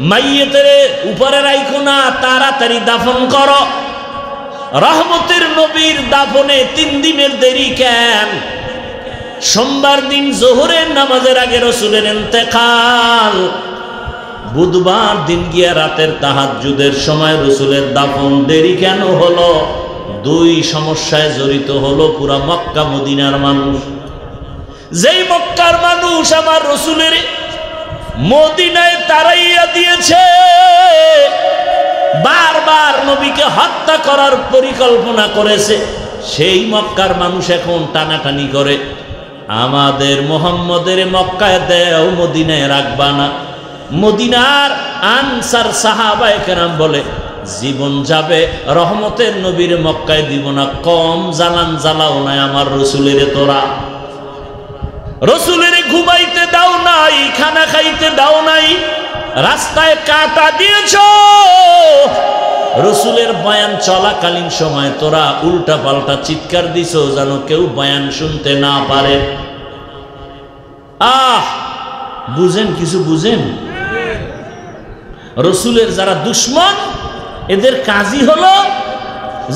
মাইয়েতের উপরে রাইখো না, তাড়াতাড়ি দাফন করো। রহমতের নবীর দাফনে 3 দিনের দেরি কেন? সোমবার দিন জোহরের নামাজের আগে রসুলের ইন্তেকাল, বুধবার দিন গিয়া রাতের তাহাজ্জুদের সময় রসুলের দাফন দেরি কেন হলো? 2 সমস্যায় জড়িত হলো পুরা মক্কা মদিনার মানুষ। যেই মক্কার মানুষ আমার রসুলের মদিনায় তাড়াইয়া দিয়েছে, বারবার নবীকে হত্যা করার পরিকল্পনা করেছে, সেই মক্কার মানুষ এখন টানাটানি করে আমাদের মুহাম্মদের মক্কায় দেও, মদিনায় রাখবা না। মদিনার আনসার সাহাবায়ে কেরাম বলে জীবন যাবে রহমতের নবীর মক্কায় দিব না, কম জালান জ্বালাও নাই আমার রসুলের। তোরা রসুলের ঘুমাইতে দাও নাই, খানা খাইতে দাও নাই, রাস্তায় কাটা দিয়েছ। রসুলের বয়ান চলাকালীন সময় তোরা উল্টা পাল্টা চিৎকার দিছ যেন কেউ বয়ান শুনতে না পারে। বুঝেন, কিছু বুঝেন? রসুলের যারা দুশ্মন এদের কাজই হলো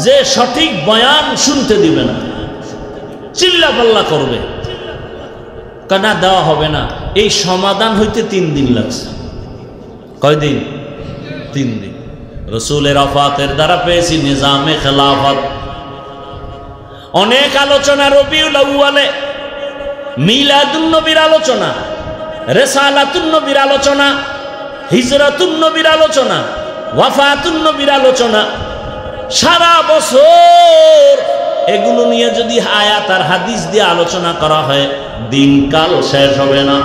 যে সঠিক বয়ান শুনতে দিবে না, চিল্লা পাল্লা করবে, কানা দেওয়া হবে না। এই সমাধান হইতে 3 দিন লাগছে। কয়দিন? 3 দিন। রসুলের ওফাতের দ্বারা পেয়েছি নিজামে খেলাফত। অনেক আলোচনা রবিউল আউয়ালে, মিলাদুন নবীর আলোচনা, রিসালাতুন নবীর আলোচনা, হিজরাতুন নবীর আলোচনা, ওয়াফাতুন নবীর আলোচনা। সারা বছর এগুলো নিয়ে যদি আয়াত আর হাদিস দিয়ে আলোচনা করা হয় দিনকাল শেষ হবে না।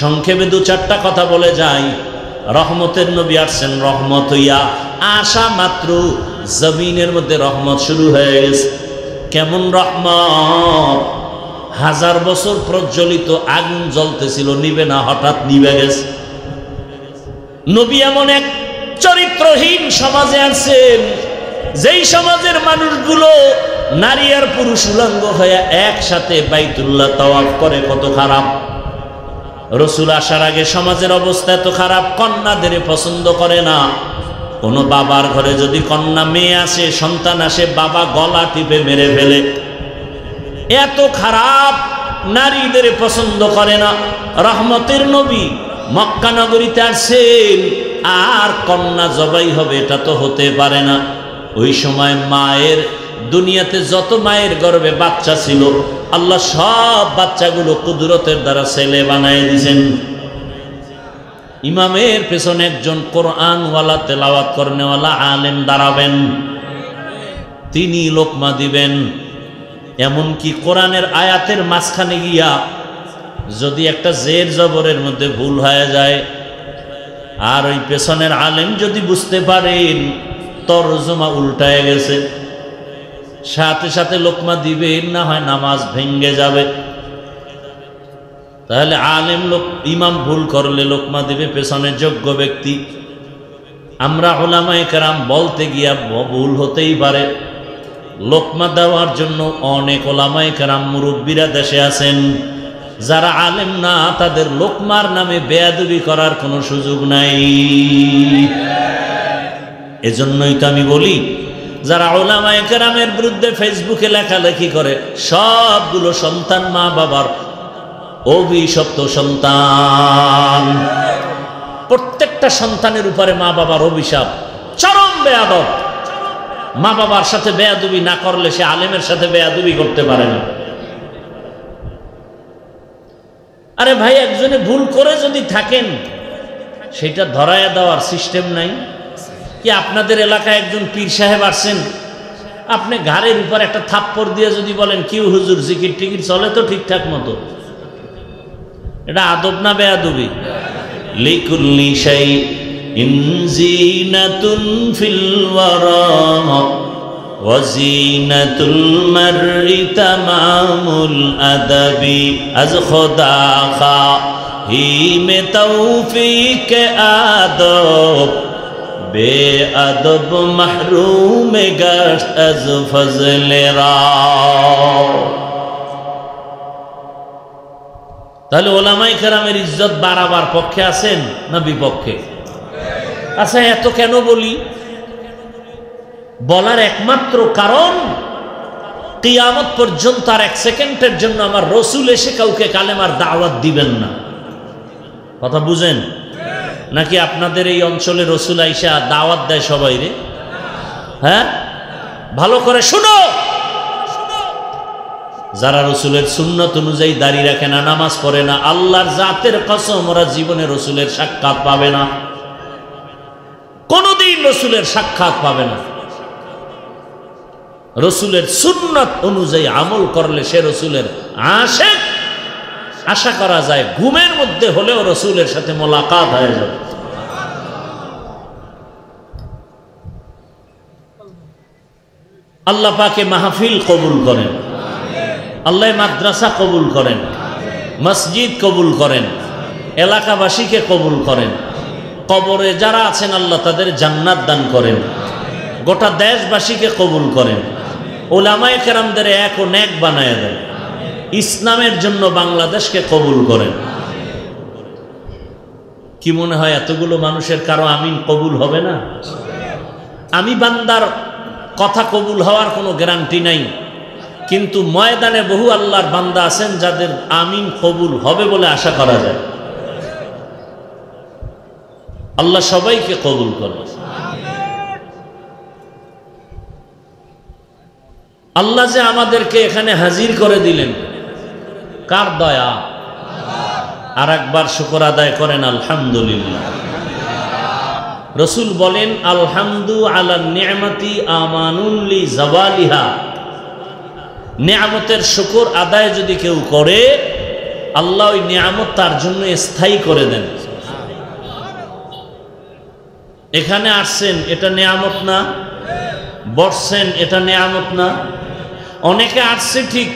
সংক্ষেপে 2-4টা কথা বলে যাই। রহমতের নবী আসছেন রহমত হইয়া, আসা মাত্র জমিনের মধ্যে রহমত শুরু হয়ে গেছে। কেমন রহমত? 1000 বছর প্রজ্বলিত আগুন জ্বলতেছিল, নিবে না, হঠাৎ নিবে গেছে। নবী এমন এক চরিত্রহীন সমাজে আছেন, যেই সমাজের মানুষগুলো নারী আর পুরুষ উলঙ্গ হয়ে একসাথে বাইতুল্লাহ তাওয়াফ করে। কত খারাপ! রসুল আসার আগে সমাজের অবস্থা এত খারাপ, কন্যাদের পছন্দ করে না। কোনো বাবার ঘরে যদি কন্যা মেয়ে আসে, সন্তান আসে, বাবা গলা টিপে মেরে ফেলে। এত খারাপ, নারীদের পছন্দ করে না। রহমতের নবী মক্কা নগরীতে আসছেন, আর কন্যা জবাই হবে এটা তো হতে পারে না। ওই সময় মায়ের, দুনিয়াতে যত মায়ের গর্ভে বাচ্চা ছিল আল্লাহ সব বাচ্চাগুলো কুদরতের দ্বারা ছেলে বানায় দিয়েছেন। ইমামের পেছনে একজন কোরআনওয়ালা, তেলাওয়াত করনেওয়ালা আলেম দাঁড়াবেন, তিনি লোকমা দিবেন। এমনকি কোরআনের আয়াতের মাঝখানে গিয়া যদি একটা জের জবরের মধ্যে ভুল হয়ে যায়, আর ওই পেছনের আলেম যদি বুঝতে পারেন তরজমা উল্টায় গেছে, সাথে সাথে লোকমা দিবেন, না হয় নামাজ ভেঙ্গে যাবে। তাহলে আলেম ইমাম ভুল করলে লোকমা দিবে পেছনের যোগ্য ব্যক্তি। আমরা উলামায়ে কেরাম বলতে গিয়া ভুল হতেই পারে। লোকমা দেওয়ার জন্য অনেক উলামায়ে কেরাম মুরব্বীরা দেশে আছেন, যারা আলেম না, তাদের লোকমার নামে বেয়াদবি করার কোনো সুযোগ নাই। এজন্যই তো আমি বলি, যারা উলামায়ে কেরামের বিরুদ্ধে ফেসবুকে লেখালেখি করে, সবগুলো সন্তান মা বাবার অভিশপ্ত সন্তান। প্রত্যেকটা সন্তানের উপরে মা বাবার অভিশাপ, চরম বেয়াদব। মা বাবার সাথে বেয়াদবি না করলে সে আলেমের সাথে বেয়াদবি করতে পারে না। আরে ভাই, একজনে ভুল করে যদি থাকেন সেটা ধরায়া দেওয়ার সিস্টেম নাই কি? আপনাদের এলাকায় একজন পীর সাহেব আসছেন, আপনি ঘাড়ের উপর একটা থাপ্পড় দিয়ে যদি বলেন কি হুজুর জিকির টিকির চলে তো ঠিকঠাক মতো, এটা আদব না বেয়াদবি? লিকুল্লি শাইইন জিনাতুন ফিল ওয়ারা ওয়া জিনাতুল মারই তামামুল আদাবি আজ খোদা খাহি মে তৌফিক আদব বেআদব মাহরুম গশত আজ ফজলে রা। তাহলে ওলামায়ে কেরামের ইজ্জত বাড়াবার পক্ষে আছেন না বিপক্ষে? আচ্ছা, এত কেন বলি? বলার একমাত্র কারণ, কিয়ামত পর্যন্ত আর এক সেকেন্ডের জন্য আমার রসুল এসে কাউকে কালেমার দাওয়াত দিবেন না। কথা বুঝেন? নাকি আপনাদের এই অঞ্চলে রসুল আইসা দাওয়াত দেয় সবাই রে? হ্যাঁ, ভালো করে শুনো। যারা রসুলের সুন্নত অনুযায়ী দাঁড়িয়ে রাখে না, নামাজ পড়ে না, আল্লাহর জাতের কসম ওরা জীবনে রসুলের সাক্ষাৎ পাবে না, কোনদিন রসুলের সাক্ষাৎ পাবে না। রসুলের সুন্নত অনুযায়ী আমল করলে সে রসুলের আশিক। আশা করা যায় ঘুমের মধ্যে হলেও রসুলের সাথে মোলাকাত হয়ে যাবে। আল্লাহ পাকে মাহফিল কবুল করেন, আল্লাহ মাদ্রাসা কবুল করেন, মসজিদ কবুল করেন, এলাকাবাসীকে কবুল করেন। কবরে যারা আছেন আল্লাহ তাদের জান্নাত দান করেন, গোটা দেশবাসীকে কবুল করেন, উলামায়ে কেরামদের এক ও নেক বানায় দেন, ইসলামের জন্য বাংলাদেশকে কবুল করেন। কি মনে হয় এতগুলো মানুষের কারো আমিন কবুল হবে না? আমি বান্দার কথা কবুল হওয়ার কোনো গ্যারান্টি নাই, কিন্তু ময়দানে বহু আল্লাহর বান্দা আছেন যাদের আমিন কবুল হবে বলে আশা করা যায়। আল্লাহ সবাইকে কবুল করে। আল্লাহ যে আমাদেরকে এখানে হাজির করে দিলেন, কার দয়া? আর একবার শুকর আদায় করেন আলহামদুলিল্লাহ। রসুল বলেন, আলহামদু আলা নিয়ামতি আমানুন লি জাওয়ালিহা। নিয়ামতের শুকর আদায় যদি কেউ করে, আল্লাহ ওই নিয়ামত তার জন্য স্থায়ী করে দেন। এখানে আসছেন, এটা নিয়ামত না? বসছেন, এটা নিয়ামত না? অনেকে আসছে ঠিক,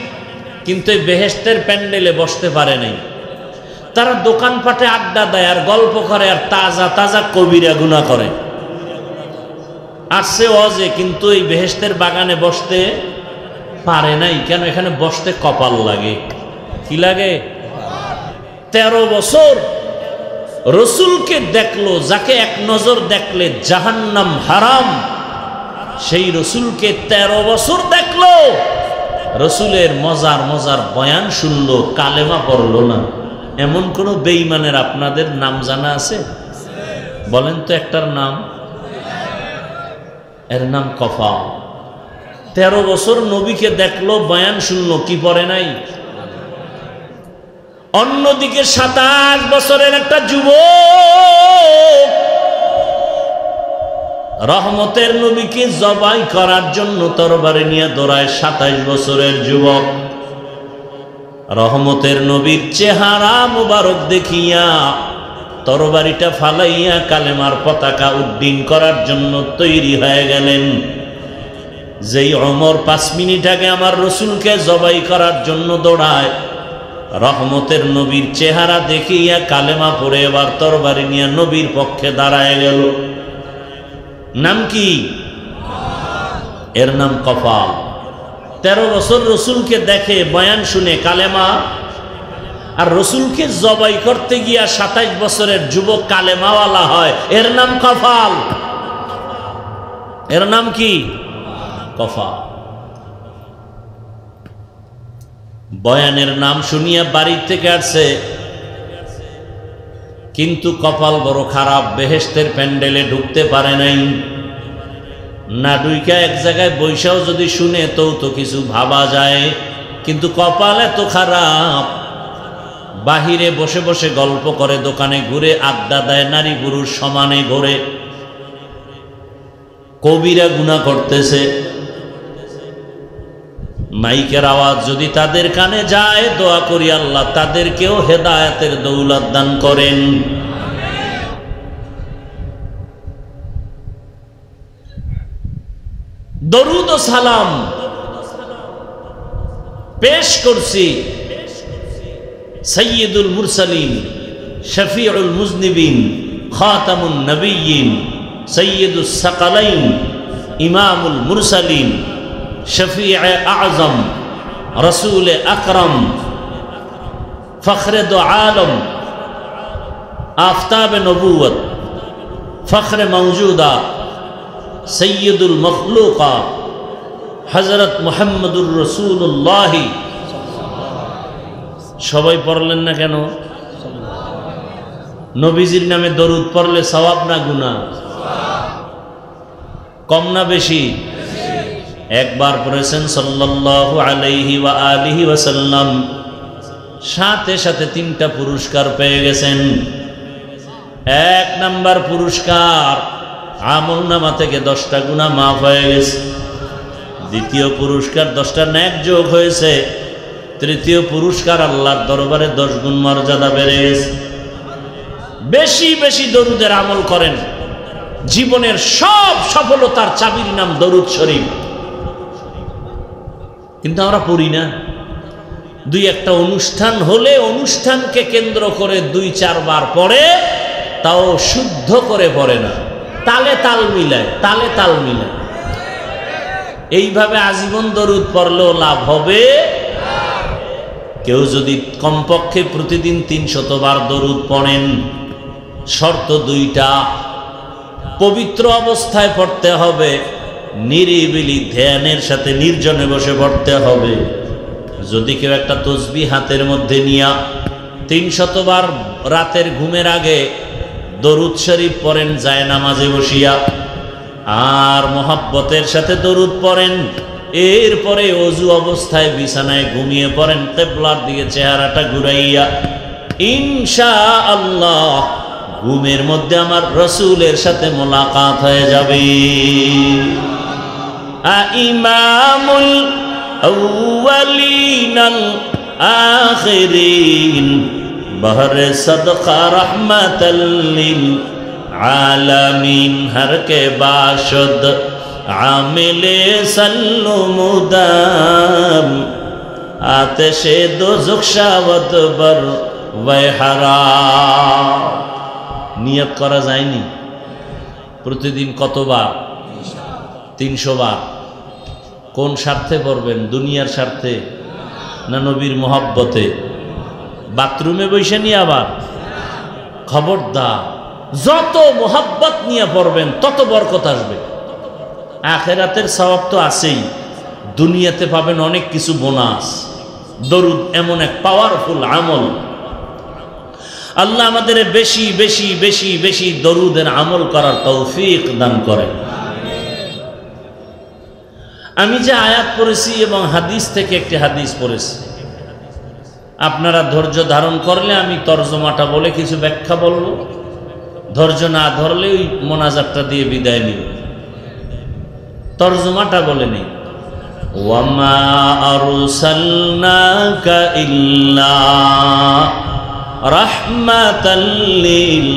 কিন্তু এই বেহেশতের প্যান্ডেলে বসতে পারে নাই। তারা দোকানপাটে আড্ডা দেয় আর গল্প করে আর তাজা তাজা কবিরা গুনাহ করে। আসছে ওয়াজে, কিন্তু এই বেহেশতের বাগানে বসতে পারে নাই। কেন? এখানে বসতে কপাল লাগে। কি লাগে? 13 বছর রসুলকে দেখলো, যাকে এক নজর দেখলে জাহান্নাম হারাম, সেই রসুলকে 13 বছর দেখলো, রসুলের মজার মজার বয়ান শুনলো, কালেমা পড়লো না। এমন কোন বেঈমানের আপনাদের নাম জানা আছে? বলেন তো একটার নাম। এর নাম কফা। 13 বছর নবীকে দেখলো, বয়ান শুনলো, কি পড়ে নাই? অন্যদিকে 27 বছরের একটা যুবক রহমতের নবীকে জবাই করার জন্য তরবারি নিয়ে দৌড়ায়। 27 বছরের যুবক রহমতের নবীর চেহারা মুবারক দেখিয়া তরবারিটা ফালাইয়া কালেমার পতাকা উড্ডীন করার জন্য তৈরি হয়ে গেলেন। যেই ওমর 5 মিনিট আগে আমার রসুলকে জবাই করার জন্য দৌড়ায়, রহমতের নবীর চেহারা দেখিয়া কালেমা পড়ে এবার তরবারি নিয়ে নবীর পক্ষে দাঁড়ায় গেল। নাম কি? এর নাম কফা। 13 বছর রসুলকে দেখে, বয়ান শুনে, কালেমা, আর রসুলকে জবাই করতে গিয়া 27 বছরের যুবক কালেমাওয়ালা হয়। এর নাম কফাল। এর নাম কি? কফা। বয়ানের নাম শুনিয়া বাড়ি থেকে আসছে, কিন্তু কপাল বড় খারাপ, বেহেশতের প্যান্ডেলে ঢুকতে পারে নাই। না ঢুইকা এক জায়গায় বৈশাও যদি শুনে তো কিছু ভাবা যায়, কিন্তু কপাল এত খারাপ, বাহিরে বসে বসে গল্প করে, দোকানে ঘুরে আড্ডা দেয়, নারী পুরুষ সমানে ঘুরে, কবিরা গুনাহ করতেছে। মাইকের আওয়াজ যদি তাদের কানে যায়, দোয়া করি আল্লাহ তাদেরকেও হেদায়েতের দৌলত দান করেন। দরুদ ও সালাম পেশ করছি সাইয়্যিদুল মুরসালিন, শফিউল মুজনিবিন, খাতামুন নবিয়্যিন, সাইয়্যিদুস সাকালাইন, ইমামুল মুরসালিন, শফিয়ে আজম, রসুল আকরম, ফখরে দো আলম, আফতাব নবুয়ত, ফখরে মওজুদা, সৈয়দুল মখলুকাত হযরত মুহাম্মদুর রাসূলুল্লাহ। সবাই পড়লেন না কেন? নবীজির নামে দরুদ পড়লে সওয়াব না গুনাহ? কম না বেশি? একবার পড়েছেন সাল্লাল্লাহু আলাইহি ওয়া আলিহি ওয়াসাল্লাম, সাথে সাথে 3টা পুরস্কার পেয়ে গেছেন। 1 নাম্বার পুরস্কার, আমলনামা থেকে 10টা গুনাহ মাফ হয়ে গেছে। দ্বিতীয় পুরস্কার 10টা নেক যোগ হয়েছে। তৃতীয় পুরস্কার আল্লাহর দরবারে 10 গুণ মর্যাদা বেড়ে গেছে। বেশি বেশি দরুদের আমল করেন, জীবনের সব সফলতার চাবির নাম দরুদ শরীফ। কিন্তু আমরা পড়ি না। 2-1টা অনুষ্ঠান হলে অনুষ্ঠানকে কেন্দ্র করে 2-4 বার পড়ে, তাও শুদ্ধ করে পড়ে না, তালে তাল মিলায়, তালে তাল মিলায়। এইভাবে আজীবন দরুদ পড়লেও লাভ হবে। কেউ যদি কমপক্ষে প্রতিদিন 300 বার দরুদ পড়েন, শর্ত 2টা। পবিত্র অবস্থায় পড়তে হবে, নিরিবিলি ধ্যানের সাথে নির্জনে বসে পড়তে হবে। যদি কেউ একটা তসবিহ হাতের মধ্যে নিয়া 300 বার রাতের ঘুমের আগে দরুদ শরীফ পড়েন যায় নামাজে বসিয়া, আর মহব্বতের সাথে দরুদ পড়েন, এরপরে ওযু অবস্থায় বিছানায় ঘুমিয়ে পড়েন কিবলার দিকে চেহারাটা ঘুরাইয়া, ইনশাআল্লাহ ঘুমের মধ্যে আমার রাসূলের সাথে মোলাকাত হয়ে যাবে। ইমামুল আউয়ালিনাল আখিরিন বহরে সদকা রহমাতাল লিল আলামিন, হর কে বাশদ আমিলে সাল্লু মুদাম, আতশে দোজখ শাওয়াত বর ওয়াহরাম। নিয়ত করা যায়নি? প্রতিদিন কতবার? 300 বার। কোন স্বার্থে পড়বেন? দুনিয়ার স্বার্থে না নবীর মহব্বতে? বাথরুমে বসে নিয়ে আবার? খবরদার, যত মহব্বত নিয়ে পড়বেন তত বরকত আসবে। আখিরাতের সওয়াব তো আছেই, দুনিয়াতে পাবেন অনেক কিছু বোনাস। দরুদ এমন এক পাওয়ারফুল আমল। আল্লাহ আমাদের বেশি বেশি বেশি বেশি দরুদের আমল করার তৌফিক দান করেন। আমি যে আয়াত পড়েছি এবং হাদিস থেকে একটি হাদিস পড়েছি, আপনারা ধৈর্য ধারণ করলে আমি তরজমাটা বলে কিছু ব্যাখ্যা বলবো, ধৈর্য না ধরলে ওই মোনাজাতটা দিয়ে বিদায় নিব। তরজমাটা বলে নেই। ওয়ামা আরসালনাকা ইল্লা রাহমাতাল লিল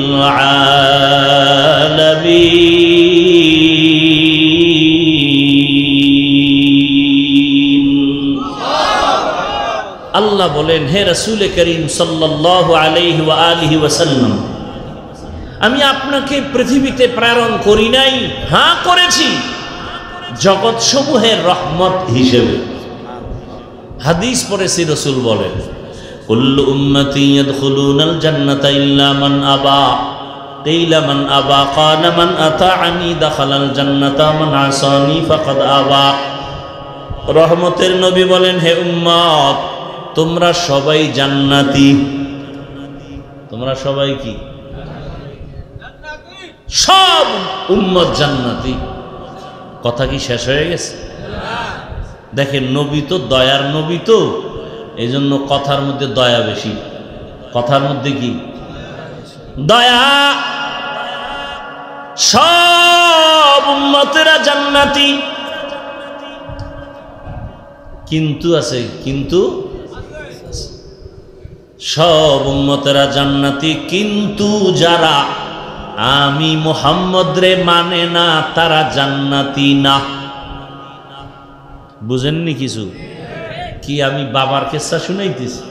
আলামিন। আল্লাহ বলেন, হে রাসূল করিম সাল্লাল্লাহু আলাইহি ওয়া আলিহি ওয়াসাল্লাম, আমি আপনাকে পৃথিবীতে প্রেরণ করি নাই, হ্যাঁ করেছি জগৎ সমূহের রহমত হিসেবে। হাদিস পড়েছি, রাসূল বলেন, কুল্লু উম্মতি ইয়াদখুলুনাল জান্নাতা ইল্লা মান আবা, কিলা মান আবা, ক্বালা মান আতাআনি দাখালাল জান্নাতা, মান আসানি ফাকাদ আবা। রহমতের নবী বলেন, হে উম্মত, তোমরা সবাই জান্নাতি। তোমরা সবাই কি? সব উম্মত জান্নাতি। কথা কি শেষ হয়ে গেছে? দেখেন, নবী তো দয়ার নবী, তো এই জন্য কথার মধ্যে দয়া বেশি। কথার মধ্যে কি দয়া। সব উম্মতেরা জান্নাতি, কিন্তু আছে, কিন্তু সব উম্মতেরা জান্নাতি, কিন্তু যারা আমি মুহাম্মদ রে মানে না তারা জান্নাতি না। বুঝেননি কিছু? কি আমি বাবার কিস্সা শুনাইতেছি?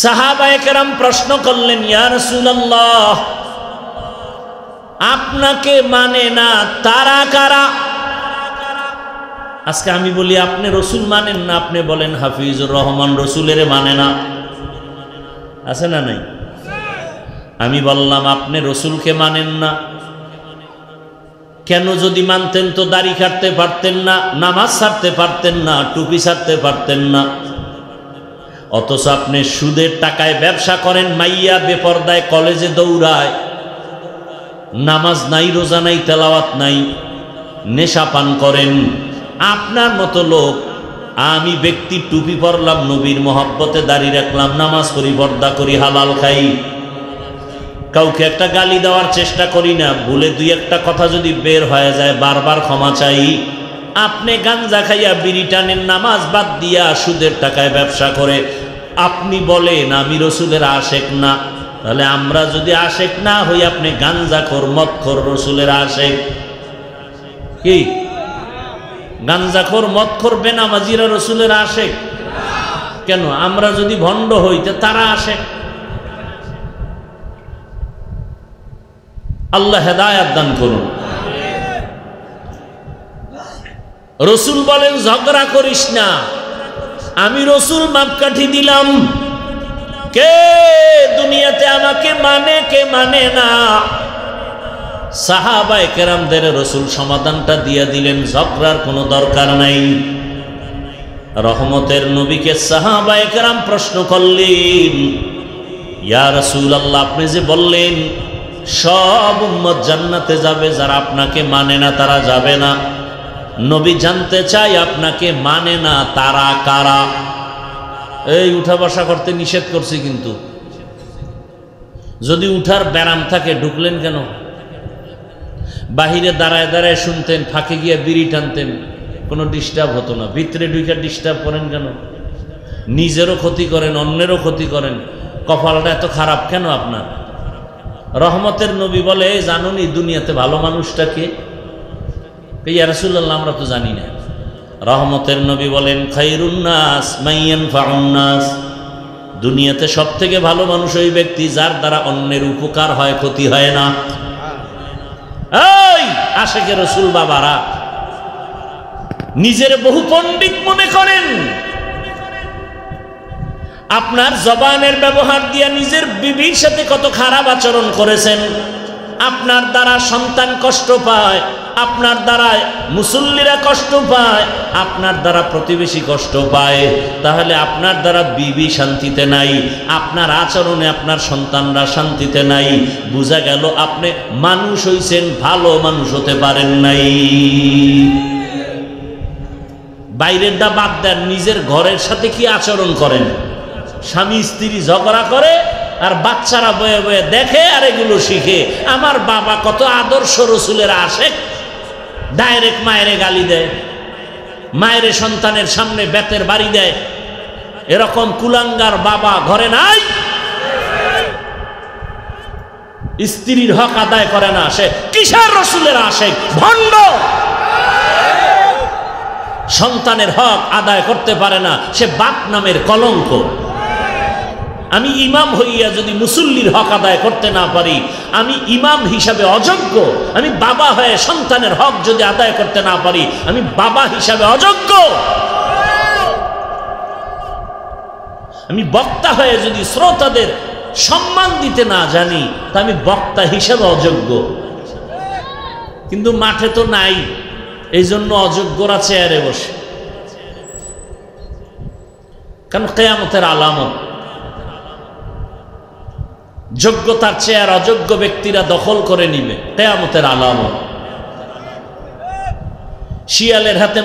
সাহাবায়ে কেরাম প্রশ্ন করলেন, ইয়া রাসূলুল্লাহ, আপনাকে মানে না তারা কারা? আজকে আমি বলি আপনি রসুল মানেন না, আপনি বলেন হাফিজুর রহমান রসুলের মানে না। আছে না নাই? আমি বললাম আপনি রসুলকে মানেন না কেন? যদি মানতেন তো দাড়ি কাটতে পারতেন না, নামাজ ছাড়তে পারতেন না, টুপি ছাড়তে পারতেন না। অথচ আপনি সুদের টাকায় ব্যবসা করেন, মাইয়া বেপরদায় কলেজে দৌড়ায়, নামাজ নাই, রোজা নাই, তেলাওয়াত নাই, নেশা পান করেন। আপনার মতো লোক, আমি ব্যক্তি টুপি পরলাম, নবীর মহব্বতে দাড়ি রাখলাম, নামাজ করি, পর্দা করি, হালাল খাই, কাউকে একটা গালি দেওয়ার চেষ্টা করি না, ভুলে দুই একটা কথা যদি বের হয়ে যায় বারবার ক্ষমা চাই। আপনি গাঞ্জা খাইয়া, বিড়ি টানেন, নামাজ বাদ দিয়া সুদের টাকায় ব্যবসা করে, আপনি বলেন আমি রসুলের আশেক না। তাহলে আমরা যদি আশেক না হই, আপনি গাঞ্জাখোর, মদখোর, রসুলের আশেক কি? গাঞ্জাখোর, মদখোর, বেনামাজিরা রসুলের আশেক কেন? আমরা যদি ভণ্ড হই তো তারা আশেক। আল্লাহ হেদায়াত দান করুন। রসুল বলেন ঝগড়া করিস না, আমি রসুল মাপকাঠি দিলাম। কে দুনিয়াতে আমাকে মানে, কে মানে না? সাহাবায়ে কেরামদের রসুল সমাধানটা দিয়ে দিলেন, ঝগড়ার কোনো দরকার নাই। রহমতের নবীকে সাহাবায়ে কেরাম প্রশ্ন করলেন, ইয়া রাসূলুল্লাহ, আপনি যে বললেন সব উম্মত জান্নাতে যাবে, যারা আপনাকে মানে না তারা যাবে না। নবী জানতে চাই আপনাকে মানে না তারা কারা? এই উঠা বসা করতে নিষেধ করছি, কিন্তু যদি উঠার ব্যারাম থাকে ঢুকলেন কেন? বাহিরে দাঁড়ায় দাঁড়ায় শুনতেন, ফাঁকে গিয়ে বিড়ি টানতেন, কোনো ডিস্টার্ব হতো না। ভিতরে ঢুকে ডিস্টার্ব করেন কেন? নিজেরও ক্ষতি করেন, অন্যেরও ক্ষতি করেন। কপালটা এত খারাপ কেন আপনার? রহমতের নবী বলে, জানুনি দুনিয়াতে ভালো মানুষটাকে? ইয়া রাসূলুল্লাহ, আমরা তো জানি না। রহমতের নবী বলেন, খায়রুন নাস মান ইয়ানফাউন নাস, দুনিয়াতে সবথেকে ভালো মানুষ ওই ব্যক্তি যার দ্বারা অন্যের উপকার হয়, ক্ষতি হয় না। এই আশেকে রসুল বাবারা নিজের বহু পণ্ডিত মনে করেন, আপনার জবানের ব্যবহার দিয়া নিজের বিবির সাথে কত খারাপ আচরণ করেছেন। আপনার দ্বারা সন্তান কষ্ট পায়, আপনার দ্বারা মুসল্লিরা কষ্ট পায়, আপনার দ্বারা প্রতিবেশী কষ্ট পায়। তাহলে আপনার দ্বারা বিবি শান্তিতে নাই, আপনার আচরণে আপনার সন্তানরা শান্তিতে নাই। বোঝা গেল আপনি মানুষ হইছেন, ভালো মানুষ হতে পারেন নাই। বাইরেরটা বাদ দেন, নিজের ঘরের সাথে কি আচরণ করেন? স্বামী স্ত্রী ঝগড়া করে আর বাচ্চারা বয়ে বয়ে দেখে আর এগুলো শিখে। আমার বাবা কত আদর্শ রসুলের আশেক, ডাইরেক্ট মায়েরে গালি দেয়, মায়ের সন্তানের সামনে বেতের বাড়ি দেয়। এরকম কুলাঙ্গার বাবা ঘরে নাই। স্ত্রীর হক আদায় করে না, সে কিসের রসুলের আশেক? ভণ্ড। সন্তানের হক আদায় করতে পারে না, সে বাপ নামের কলঙ্ক। আমি ইমাম হইয়া যদি মুসল্লির হক আদায় করতে না পারি, আমি ইমাম হিসাবে অযোগ্য। আমি বাবা হয়ে সন্তানের হক যদি আদায় করতে না পারি, আমি বাবা হিসাবে অযোগ্য। আমি বক্তা হয়ে যদি শ্রোতাদের সম্মান দিতে না জানি, তা আমি বক্তা হিসাবে অযোগ্য। কিন্তু মাঠে তো নাই, এই জন্য অযোগ্যরা চেয়ারে বসে। কারণ কিয়ামতের আলামত, যোগ্যতার চেয়ার অযোগ্য ব্যক্তিরা দখল করে নিবে, কিয়ামতের আলামত। শিয়ালের হাতে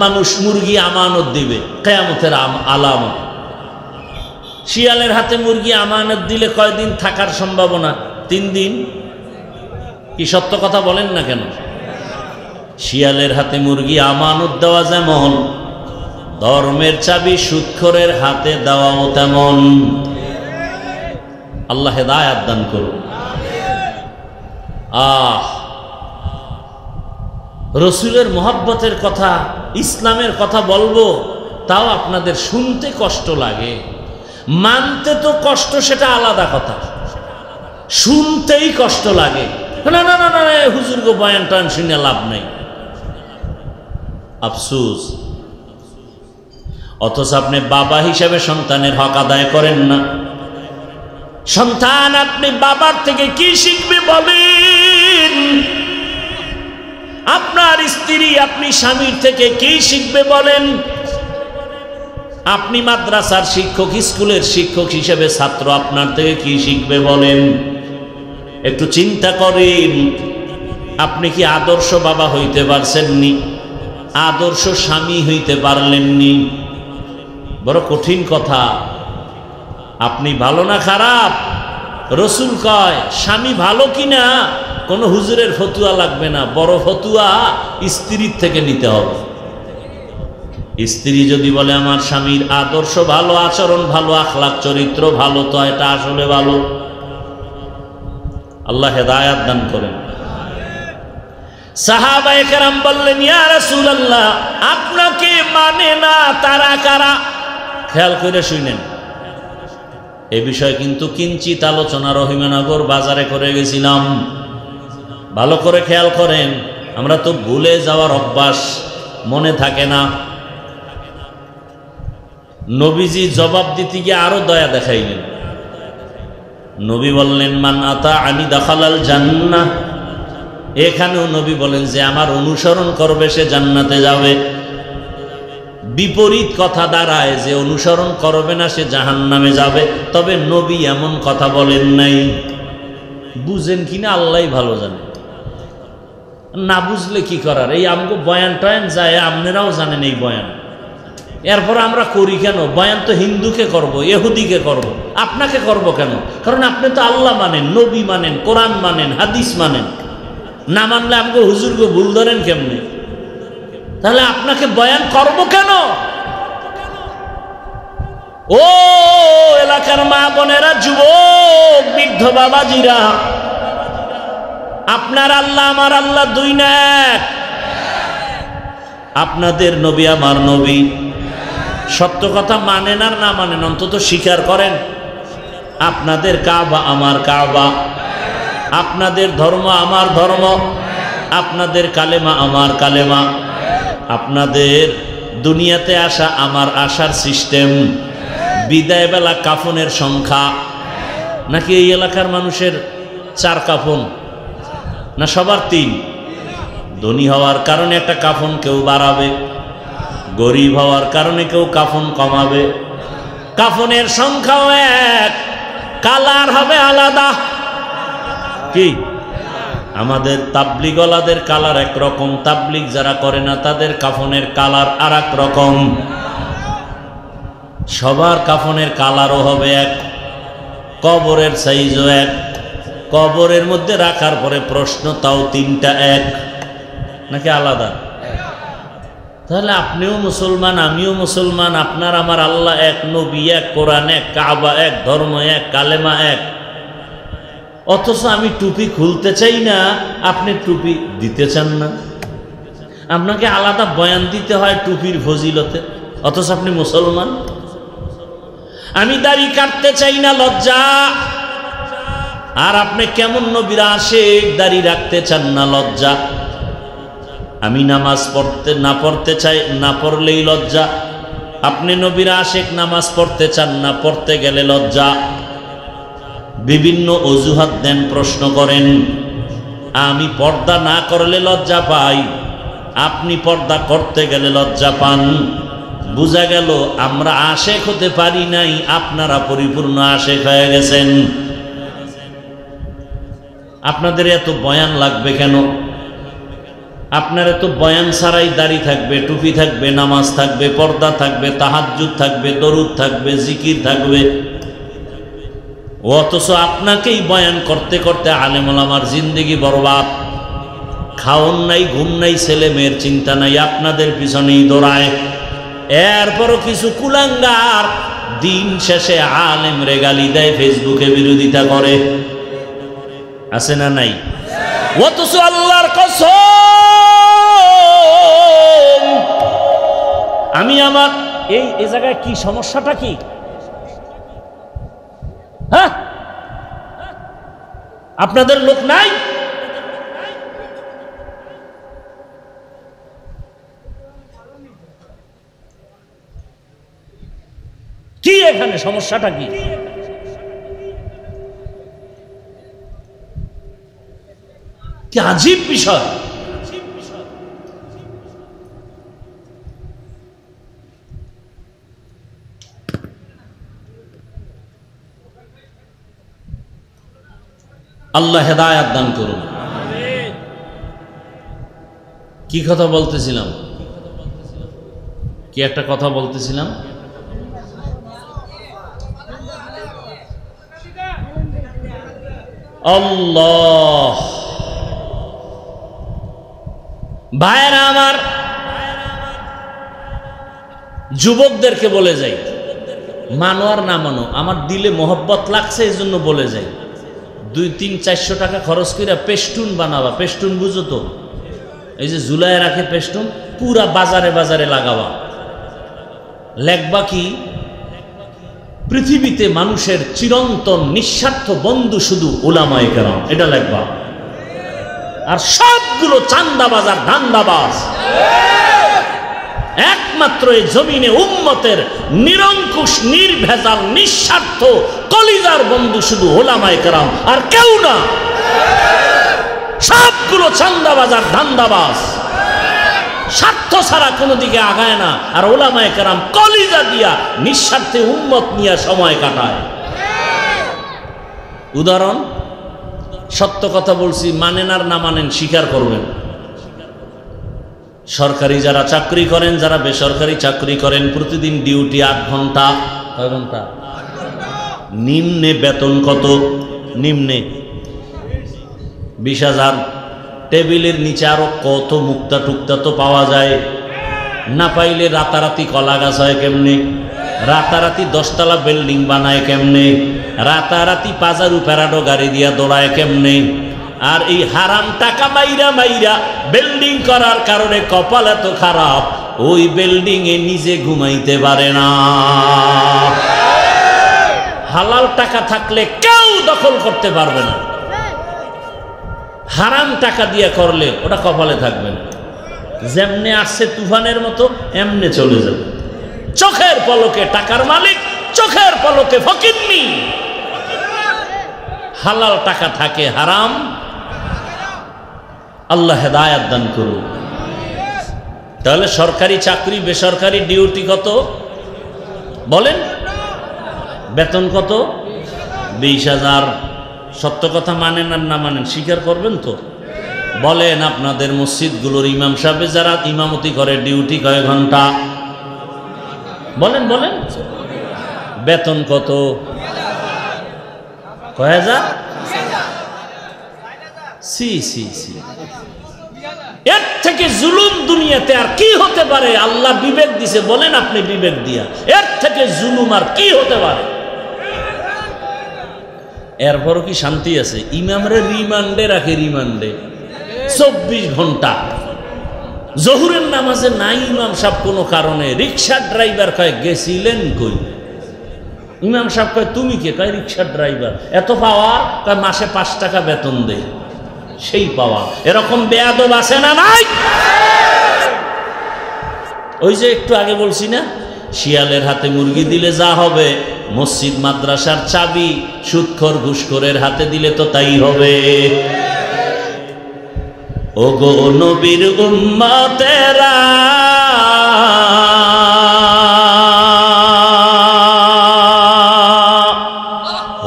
মানুষ মুরগি আমানত দিবে, কিয়ামতের আলামত। শিয়ালের হাতে মুরগি আমানত দিলে কয়দিন থাকার সম্ভাবনা? 3 দিন। কি সত্য কথা বলেন না কেন? শিয়ালের হাতে মুরগি আমানত দেওয়া যেমন, ধর্মের চাবি সুদখোরের হাতে দেওয়াও তেমন। আল্লাহ হেদায়াত দান করুন। রসুলের মোহাব্বতের কথা, ইসলামের কথা বলবো, তাও আপনাদের শুনতে কষ্ট লাগে। মানতে তো কষ্ট, সেটা আলাদা কথা, শুনতেই কষ্ট লাগে। না না না না, হুজুর গো বয়ান টান শুনে লাভ নাই, আফসোস। অথচ আপনি বাবা হিসাবে সন্তানের হক আদায় করেন না, সন্তান আপনি বাবার থেকে কি শিখবে বলেন? আপনার স্ত্রী আপনি স্বামীর থেকে কি শিখবে বলেন? আপনি মাদ্রাসার শিক্ষক, স্কুলের শিক্ষক হিসেবে ছাত্র আপনার থেকে কি শিখবে বলেন? একটু চিন্তা করেন। আপনি কি আদর্শ বাবা হইতে পারছেননি? আদর্শ স্বামী হইতে পারলেননি? বড় কঠিন কথা। আপনি ভালো না খারাপ? রসুল কয় স্বামী ভালো কিনা কোনো হুজুরের ফতুয়া লাগবে না, বড় ফতুয়া স্ত্রীর থেকে নিতে হবে। স্ত্রী যদি বলে আমার স্বামীর আদর্শ ভালো, আচরণ ভালো, আখলাক চরিত্র ভালো, তো এটা আসলে ভালো। আল্লাহ হেদায়াত দান করেন। সাহাবায়ে কেরাম বললেন, ইয়া রাসূলুল্লাহ, আপনাকে মানে না তারা কারা? খেয়াল করে শুনেন, এ বিষয়ে কিন্তু কিঞ্চিত আলোচনা রহিমানগর বাজারে করে গেছিলাম। ভালো করে খেয়াল করেন, আমরা তো ভুলে যাওয়ার অভ্যাস, মনে থাকে না। নবীজি জবাব দিতে গিয়ে আরো দয়া দেখাইলেন। নবী বললেন, মান আতা আনি দাখালাল জান্নাহ। এখানেও নবী বলেন যে আমার অনুসরণ করবে সে জান্নাতে যাবে। বিপরীত কথা দাঁড়ায় যে অনুসরণ করবে না সে জাহান্নামে যাবে। তবে নবী এমন কথা বলেন নাই। বুঝেন কিনা আল্লাহই ভালো জানে। না বুঝলে কি করার? এই আমগো বয়ান টয়ান যায়, আপনারাও জানেন এই বয়ান। এরপর আমরা করি কেন? বয়ান তো হিন্দুকে করব, ইহুদিকে করব, আপনাকে করব কেন? কারণ আপনি তো আল্লাহ মানেন, নবী মানেন, কোরআন মানেন, হাদিস মানেন। না মানলে আমাকে হুজুরকে ভুল ধরেন কেমনে? তাহলে আপনাকে বয়ান করব কেন? ও এলাকার মা বোনেরা, যুবক বৃদ্ধ বাবাজিরা, আপনার আল্লাহ আমার আল্লাহ দুই না এক। আপনাদের নবী আমার নবী। সত্য কথা মানেন আর না মানেন, অন্তত স্বীকার করেন। আপনাদের কাবা আমার কাবা, আপনাদের ধর্ম আমার ধর্ম, আপনাদের কালেমা আমার কালেমা, আপনাদের দুনিয়াতে আসা আমার আসার সিস্টেম, বিদায় বেলা কাফনের সংখ্যা নাকি এই এলাকার মানুষের 4 কাফন না সবার 3? ধনী হওয়ার কারণে একটা কাফন কেউ বাড়াবে, গরিব হওয়ার কারণে কেউ কাফন কমাবে। কাফনের সংখ্যাও এক, কালার হবে আলাদা। কি আমাদের তাবলিগওয়ালাদের কালার একরকম, তাবলিগ যারা করে না তাদের কাফনের কালার আর এক রকম। সবার কাফনের কালারও হবে এক, কবরের সাইজও এক, কবরের মধ্যে রাখার পরে প্রশ্ন তাও 3টা এক, নাকি আলাদা? তাহলে আপনিও মুসলমান, আমিও মুসলমান, আপনার আমার আল্লাহ এক, নবী এক, কোরআন এক, কাবা এক, ধর্ম এক, কালেমা এক। অথচ আমি টুপি খুলতে চাই না, আপনি টুপি দিতে চান না। আপনাকে আলাদা বয়ান দিতে হয় টুপির ফজিলতে, অথচ আপনি মুসলমান। আমি দাড়ি কাটতে চাই না, লজ্জা। আর আপনি কেমন নবীর আশিক, দাড়ি রাখতে চান না, লজ্জা। আমি নামাজ পড়তে চাই না, পড়লেই লজ্জা। আপনি নবীর আশিক, নামাজ পড়তে চান না, পড়তে গেলে লজ্জা। বিভিন্ন অজুহাত দেন, প্রশ্ন করেন। আমি পর্দা না করলে লজ্জা পাই, আপনি পর্দা করতে গেলে লজ্জা পান। বুঝা গেল আমরা আশেক হতে পারি নাই, আপনারা পরিপূর্ণ আশেক হয়ে গেছেন। আপনাদের এত বয়ান লাগবে কেন? আপনার এত বয়ান ছাড়াই দাড়ি থাকবে, টুপি থাকবে, নামাজ থাকবে, পর্দা থাকবে, তাহাজ্জুদ থাকবে, দরুদ থাকবে, জিকির থাকবে। অথচ আপনাকেই বয়ান করতে করতে আলেম ওলামার জিন্দেগি বরবাদ। খাওন নাই, ঘুম নাই, ছেলে মেয়ের চিন্তা নাই, আপনাদের পিছনেই দৌড়ায়। এরপরও কিছু কুলাঙ্গার দিন শেষে আলেম রে গালি দেয়, ফেসবুকে বিরোধিতা করে। আছে না নাই? অথচ আল্লাহর কসম, আমি আমার এই জায়গায় কি সমস্যাটা কি? হ্যাঁ, আপনাদের লোক নাই? কি এখানে সমস্যাটা কি? কি আজীব বিষয়। আল্লাহ হেদায়েত দান করুন। কি কথা বলতেছিলাম? কি একটা কথা বলতেছিলাম? আল্লাহ, ভাইরা আমার, যুবকদেরকে বলে যাই, মানো আর না মানো, আমার দিলে মোহব্বত লাগছে এই জন্য বলে যাই, 200-400 টাকা খরচ করে পেস্টুন বানাবা। পেস্টুন বুঝো তো? এই যে ঝুলায় রাখে পেস্টুন, পুরা বাজারে বাজারে লাগাবা। লেখবা কি? পৃথিবীতে মানুষের চিরন্তন নিঃস্বার্থ বন্ধু শুধু উলামায়ে কেরাম, এটা লেখবা। আর সবগুলো চান্দাবাজ আর ধান্দাবাজ। একমাত্র এই জমিনে উম্মতের নিরঙ্কুশ, নির্ভেজাল, নিঃস্বার্থ কলিজার বন্ধু শুধু উলামায়ে কেরাম, আর কেউ না। সবগুলো চান্দাবাজ আর ধান্দাবাজ, স্বার্থ ছাড়া কোনো দিকে আগায় না। আর উলামায়ে কেরাম কলিজা দিয়া নিঃস্বার্থে উম্মত নিয়ে সময় কাটায়। উদাহরণ, সত্য কথা বলছি, মানেন আর না মানেন স্বীকার করবেন। সরকারি যারা চাকরি করেন, যারা বেসরকারি চাকরি করেন, প্রতিদিন ডিউটি 8 ঘন্টা। কয় ঘন্টা? নিম্নে বেতন কত? নিম্নে 20,000। টেবিলের নিচে আরো কত মুক্তা টুক্তা তো পাওয়া যায়। না পাইলে রাতারাতি কলা গাছ হয় কেমনে? রাতারাতি 10 তলা বিল্ডিং বানায় কেমনে? রাতারাতি পাজারু প্যারাডো গাড়ি দিয়া দৌড়ায় কেমনে? আর এই হারাম টাকা মাইরা মাইরা বিল্ডিং করার কারণে কপাল এত খারাপ, ওই বিল্ডিং এ নিজে ঘুমাইতে পারে না। হালাল টাকা থাকলে কেউ দখল করতে পারবে না। হারাম টাকা দিয়ে করলে ওটা কপালে থাকবে না। যেমনে আসছে তুফানের মতো এমনে চলে যাবে। চোখের পলকে টাকার মালিক, চোখের পলকে ফকিন্নি। হালাল টাকা থাকে, হারাম। আল্লাহ হেদায়েত দান করুন। তাহলে সরকারি চাকরি, বেসরকারি ডিউটি কত বলেন? বেতন কত? 20,000। সত্য কথা মানেন আর না মানেন স্বীকার করবেন তো? বলেন, আপনাদের মসজিদগুলোর ইমাম সাহেব যারা ইমামতি করে ডিউটি কয় ঘন্টা? বলেন বলেন। বেতন কত? কয় হাজার? সি সি সি। এর থেকে জুলুম দুনিয়াতে আর কি হতে পারে? আল্লাহ বিবেক দিছে, বলেন আপনি বিবেক দিয়া, এর থেকে জুলুম আর কি হতে পারে? এরপরও কি শান্তি আছে? ইমামরে রিমান্ডে রাখে, রিমান্ডে 24 ঘন্টা। জহুরের নামাজে নাই ইমাম সাহেব কোনো কারণে, রিক্সার ড্রাইভার কয় গেছিলেন কই? ইমাম সাহেব কয় তুমি কে? কয় রিক্সার ড্রাইভার। এত পাওয়া? কয় মাসে 5 টাকা বেতন দেয়। সেই পাওয়া। এরকম বেয়াদব আছে না নাই? ওই যে একটু আগে বলছি না, শিয়ালের হাতে মুরগি দিলে যা হবে, মসজিদ মাদ্রাসার চাবি সুদখোর ঘুষখোরের হাতে দিলে তো তাই হবে। ওগো নবীর উম্মতেরা,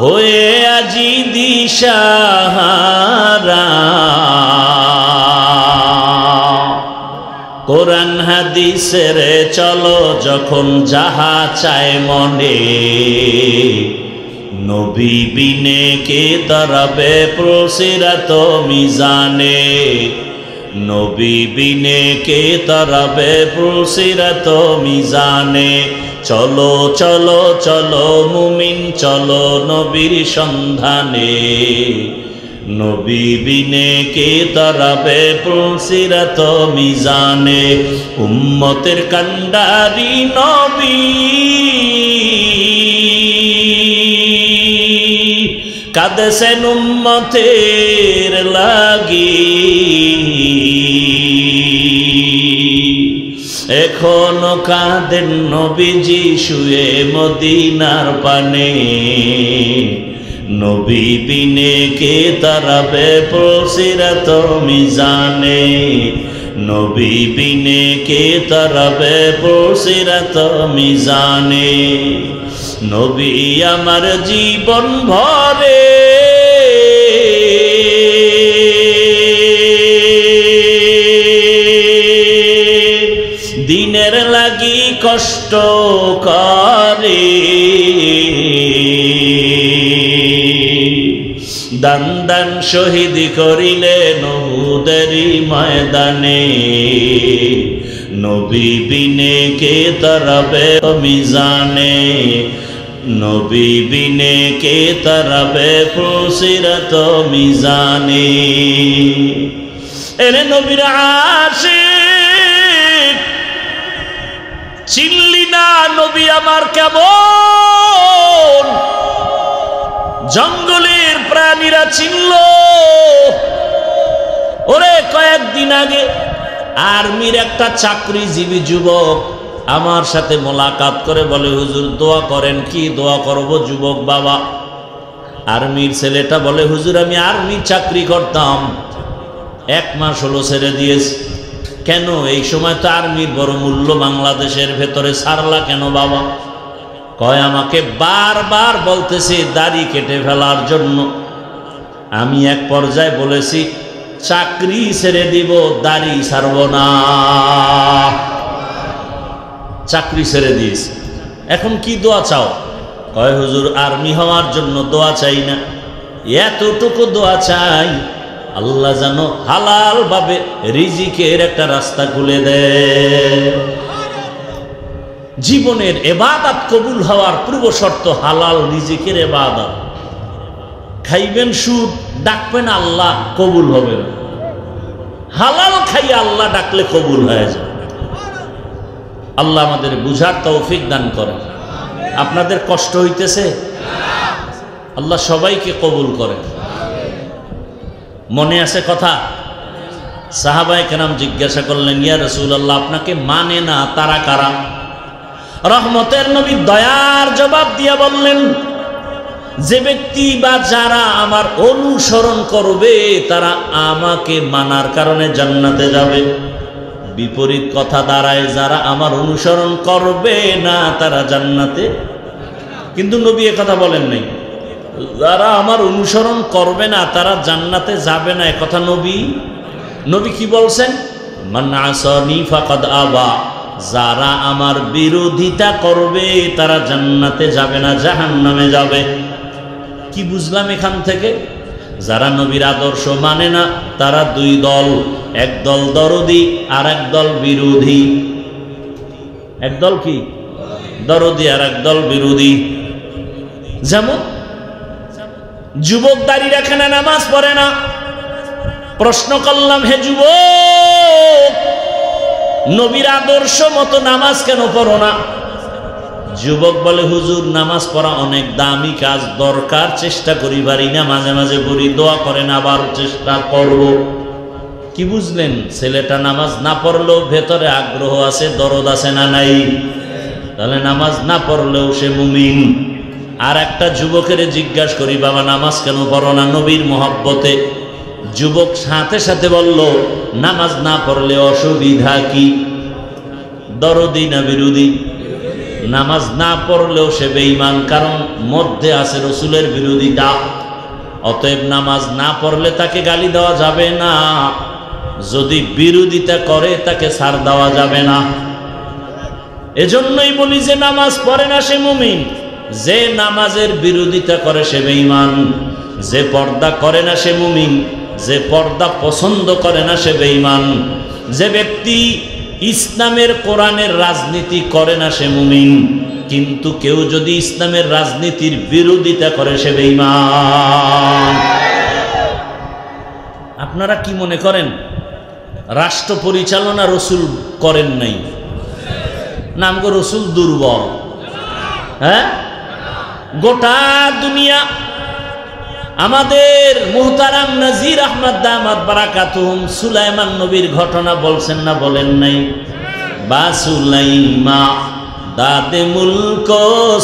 হয়ে আজি দিশাহারা, কোরআন হাদিসের চলো যখন যাহা চায় মনে, নবী বিনে কে তরবে প্রসিরাত মিজানে, নবী বিনে কে তরবে প্রসিরাত মিজানে। চলো চলো চলো মুমিন চলো নবীর সন্ধানে, নবী বিনে কে তরবে প্রসিরাত মিজানে। উম্মতের কান্ডারি নবী কাঁদেছেন উম্মতের লাগি, এখনো কাঁদেন নবীজি শুয়ে মদিনার পানে, নবী বিনে কে তারাবে পুলসিরাত মিজানে, নবী বিনে কে তারাবে পুলসিরাত মিজানে। নবী আমার জীবন ভরে দিনের লাগি কষ্ট করে, দান দান শহীদ করিলেন উহুদেরই ময়দানে। নবী বিনে কে তারাবে মিজানে, নবী বিনে কে তারাবে পুলসিরাত মিজানে। এরে নবীর আশিক চিনলি না নবী আমার কেমন? জঙ্গলের প্রাণীরা চিনল। ওরে কয়েকদিন আগে আর্মির একটা চাকরিজীবী যুবক আমার সাথে মোলাকাত করে বলে, হুজুর দোয়া করেন। কি দোয়া করব যুবক বাবা? আর্মির ছেলেটা বলে, হুজুর আমি আর্মির চাকরি করতাম, 1 মাস হলো ছেড়ে দিয়েছি। কেন? এই সময় তো আর্মির বড় মূল্য বাংলাদেশের ভেতরে, ছাড়লা কেন বাবা? কয় আমাকে বারবার বলতেছে দাড়ি কেটে ফেলার জন্য। আমি এক পর্যায়ে বলেছি চাকরি ছেড়ে দিব, দাড়ি ছাড়ব না। চাকরি ছেড়ে দিয়েছি। এখন কি দোয়া চাও? কয় হুজুর আর্মি হওয়ার জন্য দোয়া চাই না, এতটুকু দোয়া চাই আল্লাহ যেন হালাল ভাবে রিজিকের একটা রাস্তা খুলে দেয়। জীবনের ইবাদত কবুল হওয়ার পূর্ব শর্ত হালাল রিজিকের ইবাদত। খাইবেন সুদ, ডাকবেন আল্লাহ, কবুল হবে না। হালাল খাই আল্লাহ ডাকলে কবুল হয়ে যায়। আল্লাহ আমাদের বুঝার তৌফিক দান করেন। আপনাদের কষ্ট হইতেছে? আল্লাহ সবাইকে কবুল করেন। মনে আছে কথা? সাহাবায়ে কেরাম জিজ্ঞাসা করলেন, ইয়া রাসূলুল্লাহ আপনাকে মানে না তারা কারা? রহমতের নবী দয়ার জবাব দিয়া বললেন, যে ব্যক্তি বা যারা আমার অনুসরণ করবে তারা আমাকে মানার কারণে জান্নাতে যাবে। বিপরীত কথা দাঁড়ায়, যারা আমার অনুসরণ করবে না তারা জান্নাতে। কিন্তু নবী একথা বলেন নাই যারা আমার অনুসরণ করবে না তারা জান্নাতে যাবে না, একথা নবী কি বলছেন? মান আসানি ফাকাদ আবা, যারা আমার বিরোধিতা করবে তারা জান্নাতে যাবে না, জাহান্নামে যাবে। কি বুঝলাম এখান থেকে? যারা নবীর আদর্শ মানে না তারা 2 দল, এক দল দরদি আর এক দল বিরোধী। এক দল কি? দরদি আর এক দল বিরোধী। যেমন যুবক দাড়ি রাখে না, নামাজ পড়ে না। প্রশ্ন করলাম, হে যুবক নবীর আদর্শ মতো নামাজ কেন পড়ো না? যুবক বলে, হুজুর নামাজ পড়া অনেক দামি কাজ, দরকার, চেষ্টা করি পারি না, মাঝে মাঝে পড়ি, দোয়া করেন আবার চেষ্টা করব। কি বুঝলেন? ছেলেটা নামাজ না পড়লেও ভেতরে আগ্রহ আছে, দরদ আছে না নাই? তাহলে নামাজ না পড়লেও সে মুমিন। আর একটা যুবকের জিজ্ঞাসা করি, বাবা নামাজ কেন পড়ো না? নবীর মহব্বতে যুবক সাথে সাথে বলল, নামাজ না পড়লে অসুবিধা কি? দরদি না বিরোধী? নামাজ না পড়লেও সে বেঈমান, কারণ মধ্যে আছে রসুলের বিরোধিতা। অতএব নামাজ না পড়লে তাকে গালি দেওয়া যাবে না, যদি বিরোধিতা করে তাকে ছাড় দেওয়া যাবে না। এজন্যই বলি যে নামাজ পড়ে না সে মুমিন, যে নামাজের বিরোধিতা করে সে বেঈমান। যে পর্দা করে না সে মুমিন, যে পর্দা পছন্দ করে না সে বেঈমান। যে ব্যক্তি ইসলামের কোরআনের রাজনীতি করে না সে মুমিন, কিন্তু কেউ যদি ইসলামের রাজনীতির বিরোধিতা করে সে বেঈমান। আপনারা কি মনে করেন রাষ্ট্র পরিচালনা রসুল করেন নাই? নামগো রসুল দুর্বল? হ্যাঁ, গোটা দুনিয়া আমাদের মুহতারাম নাজির আহমদ দামাত বারাকাতুহুম সুলাইমান নবীর ঘটনা বলছেন না বলেন নাই? বা সুলাইমা দাদে মুলক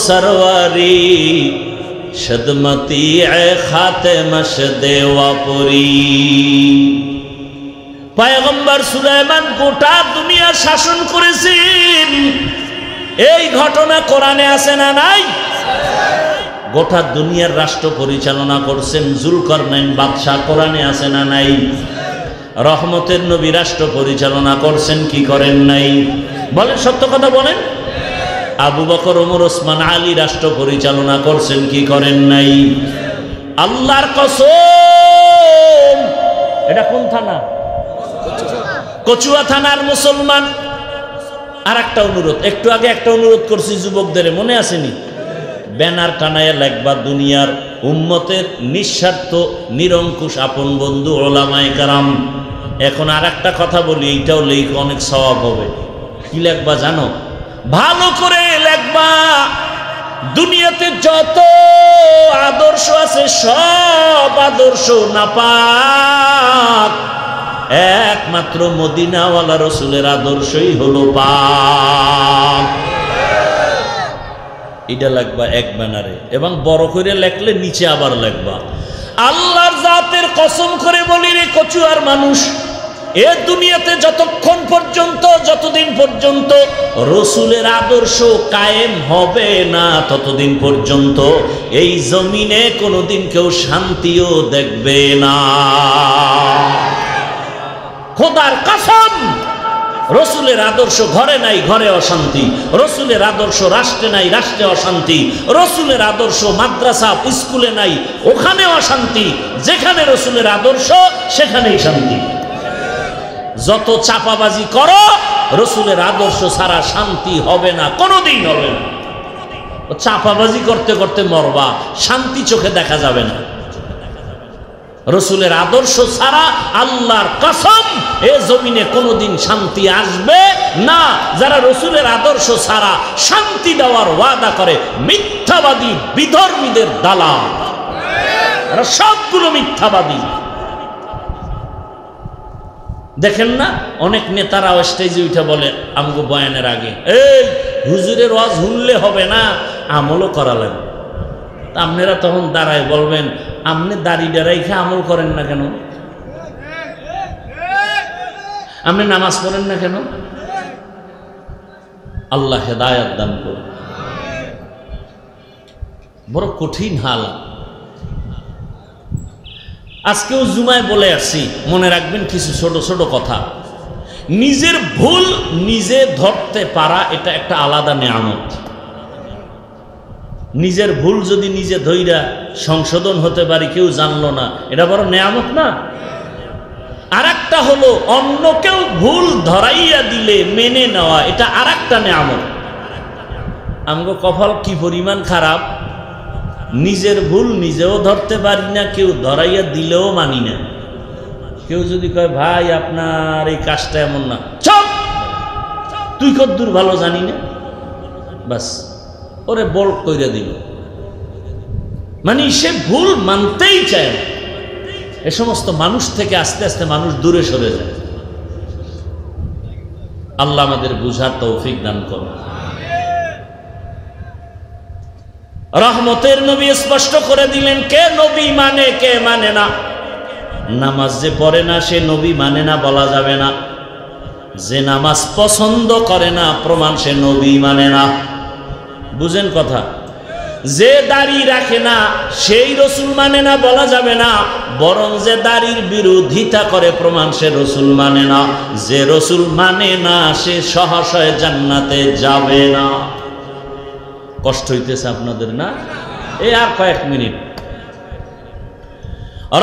সরওয়ারি সদমতি এ খাতেমশ দেওয়াপুরি। পয়গম্বর সুলাইমান গোটা দুনিয়া শাসন করেছেন, এই ঘটনা কোরআনে আছে না নাই? গোটা দুনিয়ার রাষ্ট্র পরিচালনা করছেন জুলকারনাইন বাদশাহ, কোরআনে আছে না নাই? রহমতের নবী রাষ্ট্র পরিচালনা করছেন কি করেন নাই? বলেন, সত্য কথা বলেন। আবু বকর, ওমর, ওসমান, আলী রাষ্ট্র পরিচালনা করছেন কি করেন নাই? আল্লাহর কসম, এটা কোন থানা? কচুয়া থানার মুসলমান। আর একটা অনুরোধ, একটু আগে একটা অনুরোধ করছি যুবকদের, মনে আসেনি? ব্যানার টানায় লেখবা দুনিয়ার উম্মতের নিঃস্বার্থ নিরঙ্কুশ আপন বন্ধু ওলামায়ে কেরাম। এখন আর একটা কথা বলি, এইটাও লেখ, অনেক সওয়াব হবে। কি লেখবা জানো? ভালো করে লেখবা, দুনিয়াতে যত আদর্শ আছে সব আদর্শ নাপাক, একমাত্র মদিনাওয়ালা রসুলের আদর্শই হলো পাক। এটা লাগবা এক ব্যানারে, এবং বড় করে লেখলে নিচে আবার লেখবা, আল্লাহর জাতের কসম করে বলি রে কচুয়ার মানুষ, এ দুনিয়াতে যতক্ষণ পর্যন্ত, যতদিন পর্যন্ত রসুলের আদর্শ কায়েম হবে না, ততদিন পর্যন্ত এই জমিনে কোনোদিন কেউ শান্তিও দেখবে না। খোদার কসম, রসুলের আদর্শ ঘরে নাই, ঘরে অশান্তি। রসুলের আদর্শ রাষ্ট্রে নাই, রাষ্ট্রে অশান্তি। রসুলের আদর্শ মাদ্রাসা স্কুলে নাই, ওখানে অশান্তি। যেখানে রসুলের আদর্শ সেখানেই শান্তি। যত চাপাবাজি করো, রসুলের আদর্শ ছাড়া শান্তি হবে না, কোনোদিন হবে না। চাপাবাজি করতে করতে মরবা, শান্তি চোখে দেখা যাবে না। রসুলের আদর্শ ছাড়া আল্লাহর কসম এ জমিনে কোনোদিন শান্তি আসবে না। যারা রসুলের আদর্শ ছাড়া শান্তি দেওয়ার ওয়াদা করে, মিথ্যাবাদী, বিধর্মীদের দালাল, এরা সবগুলো মিথ্যাবাদী। দেখেন না, অনেক নেতারা স্টেজে উঠে বলে আমগো বয়ানের আগে, এই হুজুরের ওয়াজ শুনলে হবে না, আমলও করা লাগবে। আপনারা তখন দাঁড়ায় বলবেন, আপনি দাঁড়িয়ে রেখে আমল করেন না কেন? আপনি নামাজ পড়েন না কেন? আল্লাহ হেদায়েত দান করুন। বড় কঠিন হালাত। আজকেও জুমায় বলে আসছি, মনে রাখবেন কিছু ছোট ছোট কথা। নিজের ভুল নিজে ধরতে পারা, এটা একটা আলাদা নেয়ামত। নিজের ভুল যদি নিজে ধইরা সংশোধন হতে পারি, কেউ জানলো না, এটা বড় নেয়ামত না? আর একটা হলো অন্য কেউ ভুল ধরাইয়া দিলে মেনে নেওয়া, এটা আর একটা নেয়ামত। আমগো কপাল কি পরিমাণ খারাপ, নিজের ভুল নিজেও ধরতে পারি না, কেউ ধরাইয়া দিলেও মানি না। কেউ যদি কয় ভাই আপনার এই কাজটা এমন না, চল তুই কদ্দুর ভালো জানি না, বাস ওরে বল কইরা দিল। মানে সে ভুল মানতেই চায় না। এ সমস্ত মানুষ থেকে আস্তে আস্তে মানুষ দূরে সরে যায়। আল্লাহ আমাদের বুঝার তৌফিক দান করুন। রহমতের নবী স্পষ্ট করে দিলেন, কে নবী মানে কে মানে না। নামাজ যে পড়ে না সে নবী মানে না বলা যাবে না। যে নামাজ পছন্দ করে না প্রমাণ সে নবী মানে না। বুঝেন কথা? যে দাড়ি রাখে না সেই রসুল মানে না বলা যাবে না, বরং যে দাড়ির বিরোধিতা করে প্রমাণ সে রসুল মানে না। যে রসুল মানে না সে সহসয় জান্নাতে যাবে না। কষ্ট হইতেছে আপনাদের না? এই আর কয়েক মিনিট।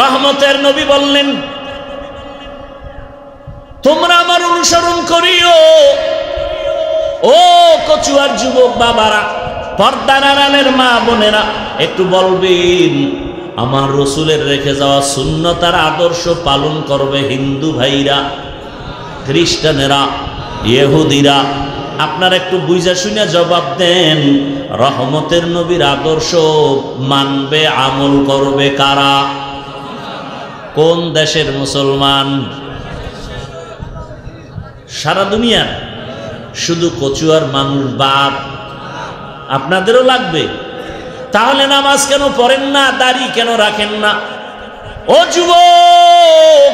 রহমতের নবী বললেন, তোমরা আমার অনুসরণ করিও। ও কচুয়ার যুবক বাবারা, পর্দার আড়ালের মা বোনেরা, একটু বলবেন আমার রসুলের রেখে যাওয়া সুন্নত আর আদর্শ পালন করবে হিন্দু ভাইরা, খ্রিস্টানেরা, ইহুদিরা। আপনারা একটু বুঝা শুনে জবাব দেন, রহমতের নবীর আদর্শ মানবে, আমল করবে কারা? কোন দেশের মুসলমান? সারা দুনিয়ার? শুধু কচুয়ার মানুষ বাদ? আপনাদেরও লাগবে? তাহলে নামাজ কেন পড়েন না, দাড়ি কেন রাখেন না? ও যুবক,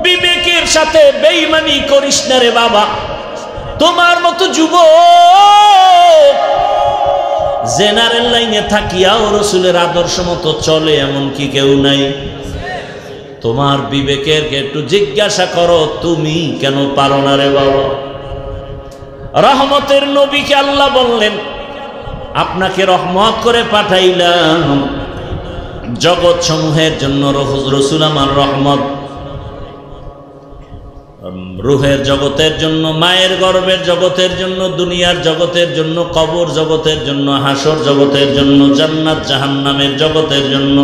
বিবেকের সাথে বেঈমানি করিস না রে বাবা। তোমার মতো যুবক জেনারেল লাইনে থাকিয়াও রসুলের আদর্শ মতো চলে এমন কি কেউ নাই? তোমার বিবেকের একটু জিজ্ঞাসা করো, তুমি কেন পারো না রে বাবা? রহমতের নবীকে আল্লাহ বললেন, আপনাকে রহমত করে পাঠাইলাম জগৎ সমূহের জন্য। রসুল আমার রহমত, রুহের জগতের জন্য, মায়ের গর্ভের জগতের জন্য, দুনিয়ার জগতের জন্য, কবর জগতের জন্য, হাসর জগতের জন্য, জান্নাত জাহান্নামের জগতের জন্য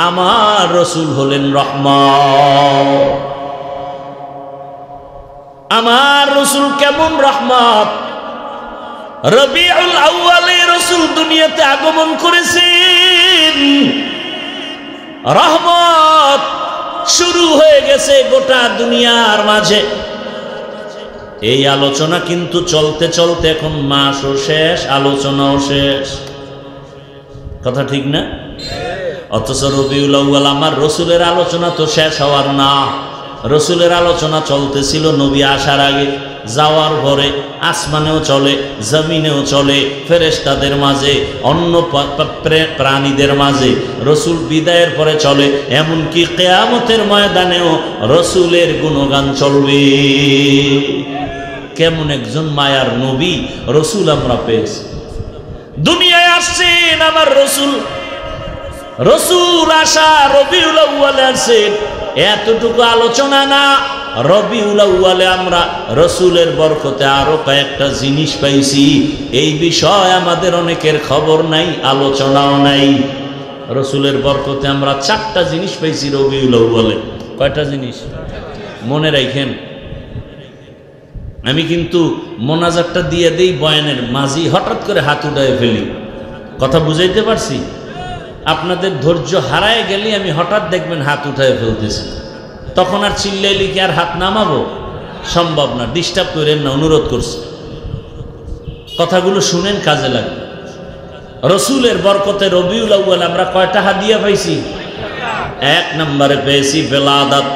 আমার রসুল হলেন রহমত। আমার রসুল কেমন রহমত! রবিউল আউয়ালে রসুল দুনিয়াতে আগমন করেছেন, রহমত শুরু হয়ে গেছে গোটা দুনিয়ার মাঝে। এই আলোচনা কিন্তু চলতে চলতে এখন মাসও শেষ, আলোচনাও শেষ। কথা ঠিক না? অথচ রবিউল আউয়াল আমার রসুলের আলোচনা তো শেষ হওয়ার না। রসুলের আলোচনা চলতেছিল নবী আসার আগে, যাওয়ার পরে আসমানেও চলে, জমিনেও চলে, ফেরেশতাদের মাঝে, অন্য প্রাণীদের মাঝে। রসুল বিদায়ের পরে চলে, এমনকি কিয়ামতের ময়দানেও রসুলের গুণগান চলবে। কেমন একজন মায়ার নবী রসুল আমরা পেয়েছি। দুনিয়ায় আসছেন আমার রসুল, রসুল আসা রবিউল আউয়ালে আসছেন, এতটুকু আলোচনা না। রবিউল আউয়ালে আমরা রসুলের বরকতে আরো কয়েকটা জিনিস পাইছি, এই বিষয় আমাদের অনেকের খবর নাই, আলোচনাও নাই। রসুলের বরকতে আমরা 4টা জিনিস পাইছি রবিউল আউয়ালে। কয়টা জিনিস মনে রাখেন। আমি কিন্তু মোনাজাতটা দিয়ে দেই বয়ানের মাঝি, হঠাৎ করে হাত উঠায় ফেলি। কথা বুঝাইতে পারছি? আপনাদের ধৈর্য হারায় গেলে আমি হঠাৎ দেখবেন হাত উঠায় ফেলতেছি, তখন আর চিল্লাইলে কি আর হাত নামাবো? সম্ভব না। ডিস্টার্ব করেন না, অনুরোধ করছি। কথাগুলো শুনেন, কাজে লাগবে। রসুলের বরকতে রবিউল আউয়াল আমরা কয়টা হাদিয়া পাইছি? 1 নম্বরে পেয়েছি বেলাদাত,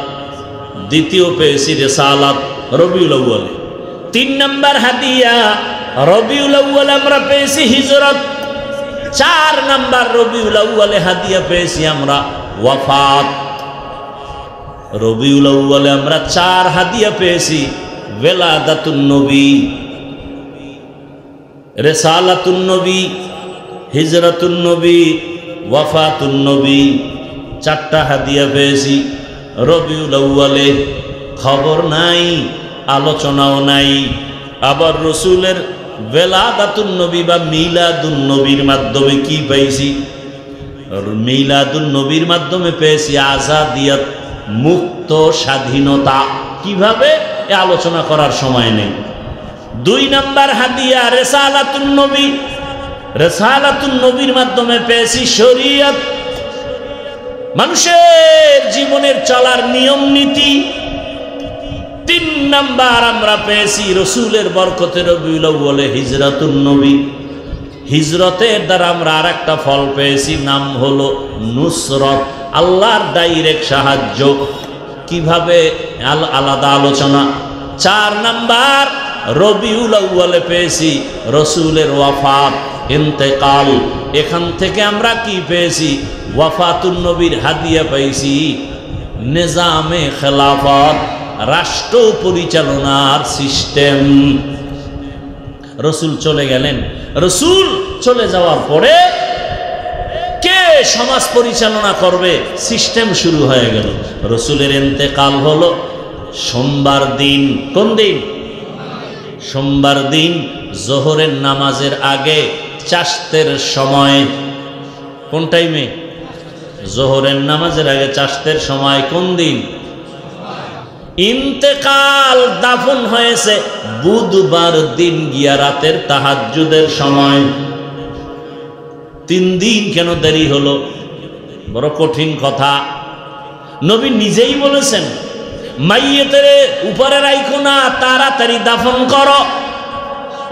দ্বিতীয় পেয়েছি রিসালাত রবিউল আউয়ালে। 3 নম্বর হাদিয়া রবিউল আউয়ালে আমরা পেয়েছি হিজরত। 4 নম্বর রবিউল আউয়ালে হাদিয়া পেয়েছি আমরা ওয়াফাত। রবিউল আউয়ালে আমরা 4 হাদিয়া পেয়েছি, বেলাদাতুন নবী, রিসালাতুন নবী, হিজরাতুন নবী, ওয়াফাতুন নবী। 4টা হাদিয়া পেয়েছি রবিউল আউয়ালে। খবর নাই, আলোচনাও নাই। আবার রসুলের বেলাদাতুন নবী বা মিলাদুন নবীর মাধ্যমে কি পাইছি? মিলাদুন নবীর মাধ্যমে পেয়েছি আজাদিয়ত, মুক্ত স্বাধীনতা। কিভাবে? এ আলোচনা করার সময় নেই। 2 নম্বর হাদিয়া রিসালাতুন নবী, রিসালাতুন নবীর মাধ্যমে পেয়েছি শরীয়ত, মানুষের জীবনের চলার নিয়ম নীতি। 3 নম্বর আমরা পেয়েছি রসুলের বরকতে রবিউল আউয়ালে হিজরাতুন নবী। হিজরতের দ্বারা আমরা আরেকটা ফল পেয়েছি, নাম হলো নুসরত, আল্লাহর ডাইরেক্ট সাহায্য। কিভাবে? আলাদা আলোচনা। 4 নম্বর রবিউল আউয়ালে পেয়েছি রসুলের ওয়াফাত, ইন্তেকাল। এখান থেকে আমরা কি পেয়েছি? ওয়াফাতুন নবীর হাদিয়া পাইছি নিজামে খেলাফত, রাষ্ট্র পরিচালনার সিস্টেম। রসুল চলে গেলেন, রসুল চলে যাওয়ার পরে কে সমাজ পরিচালনা করবে? সিস্টেম শুরু হয়ে গেল। রসুলের ইন্তেকাল হলো সোমবার দিন। কোন দিন? সোমবার দিন জোহরের নামাজের আগে চাশতের সময়। কোন টাইমে? জোহরের নামাজের আগে চাশতের সময়। কোন দিন? ইন্তেকাল, দাফন হয়েছে বুধবার দিন গিয়া রাতের তাহাজ্জুদের সময়। 3 দিন কেন দেরি হলো? বড় কঠিন কথা। নবী নিজেই বলেছেন, মাইয়েতের উপরে রাইখো না, তাড়াতাড়ি দাফন করো।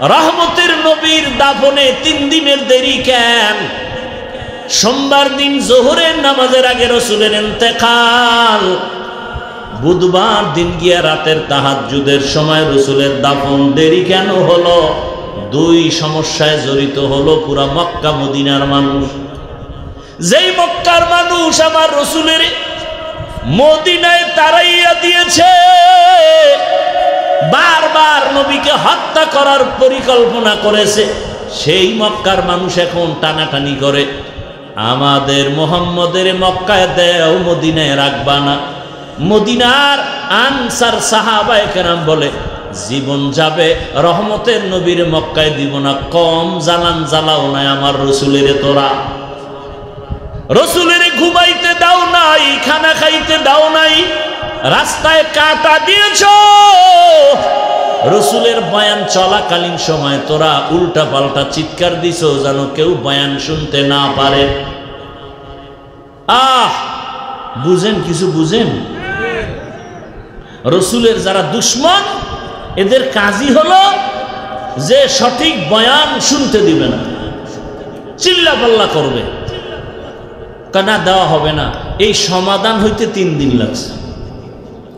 রহমতের নবীর দাফনে 3 দিনের দেরি কেন? সোমবার দিন জোহরের নামাজের আগে রসুলের ইন্তেকাল, বুধবার দিন গিয়া রাতের তাহাজ্জুদের সময় রসুলের দাফন দেরি কেন হলো? 2 সমস্যায় জড়িত হলো পুরা মক্কা মদিনার মানুষ। যেই মক্কার মানুষ আমার রসুলের মদিনায় তাড়াইয়া দিয়েছে, বারবার নবীকে হত্যা করার পরিকল্পনা করেছে, সেই মক্কার মানুষ এখন টানাটানি করে আমাদের মুহাম্মদের মক্কায় দেও, মদিনায় রাখবা না। মদিনার আনসার সাহাবায়ে কেরাম বলে জীবন যাবে রহমতের নবীর মক্কায় দিব না, কম জ্বালান জ্বালাও নাই আমার রসুলের। তোরা রসুলের ঘুমাইতে দাও নাই, খানা খাইতে দাও নাই, রাস্তায় কাটা দিয়েছ। রসুলের বয়ান চলাকালীন সময় তোরা উল্টা পাল্টা চিৎকার দিছ যেন কেউ বয়ান শুনতে না পারে। বুঝেন, কিছু বুঝেন? রসুলের যারা দুশ্মন এদের কাজই হলো যে সঠিক বয়ান শুনতে দিবে না, চিল্লা পাল্লা করবে, কানা দেওয়া হবে না। এই সমাধান হইতে 3 দিন লাগছে।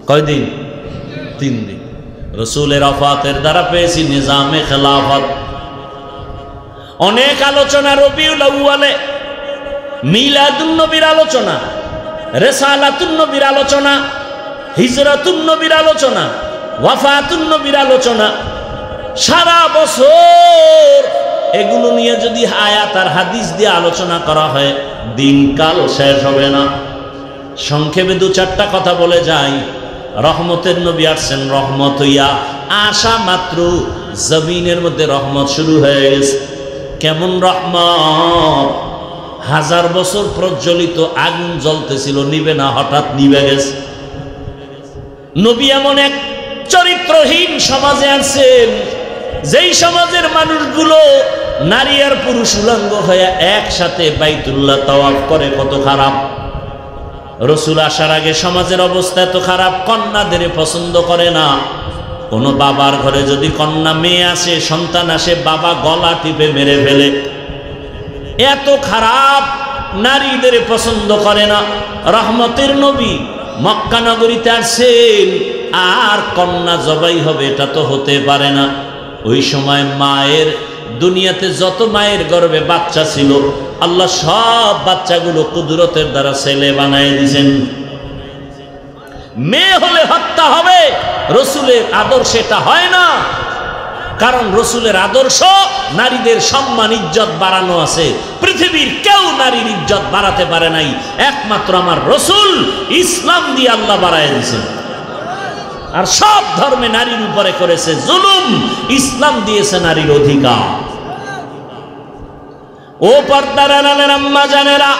কয়দিন? 3 দিন। রসুলের ওফাতের দ্বারা পেয়েছি নিজামে খেলাফত। অনেক আলোচনা রবিউল আউয়ালে, মিলাদুন নবীর আলোচনা, রিসালাতুন নবীর আলোচনা, হিজরাতুন নবীর আলোচনা, ওয়াফাতুন নবীর আলোচনা। সারা বছর এগুলো নিয়ে যদি আয়াত আর হাদিস দিয়ে আলোচনা করা হয় দিনকাল শেষ হবে না। সংক্ষেপে 2-4টা কথা বলে যাই। রহমতের নবী আসছেন রহমত হইয়া, আসা মাত্র জমিনের মধ্যে রহমত শুরু হয়ে গেছে। কেমন রহমত? 1000 বছর প্রজ্বলিত আগুন জ্বলতেছিল, নিবে না, হঠাৎ নিবে গেছে। নবী এমন এক চরিত্রহীন সমাজে আছেন, যেই সমাজের মানুষগুলো নারী আর পুরুষ উলঙ্গ হয়ে একসাথে বাইতুল্লাহ তাওয়াফ করে। কত খারাপ! রসুল আসার আগে সমাজের অবস্থা এত খারাপ, কন্যাদের পছন্দ করে না। কোন বাবার ঘরে যদি কন্যা মেয়ে আসে, সন্তান আসে, বাবা গলা টিপে মেরে ফেলে। এত খারাপ, নারীদের পছন্দ করে না। রহমতের নবী মক্কা নগরীতে আসেন, আর কন্যা জবাই হবে এটা তো হতে পারে না। ওই সময় মায়ের, দুনিয়াতে যত মায়ের গর্ভে বাচ্চা ছিল আল্লাহ সব বাচ্চাগুলো কুদরতের দ্বারা ছেলে বানায় দিয়েছেন। মেয়ে হলে হত্যা হবে, রসুলের আদর্শ এটা হয় না। কারণ রসুলের আদর্শ নারীদের সম্মান ইজ্জত বাড়ানো আছে। পৃথিবীর কেউ নারীর ইজ্জত বাড়াতে পারে নাই, একমাত্র আমার রসুল ইসলাম দিয়ে আল্লাহ বাড়ায় দিয়েছেন। আর সব ধর্মে নারীর উপরে করেছে জুলুম, ইসলাম দিয়েছে নারীর অধিকার। ও পর্দার আড়ালের আম্মা জানেরা,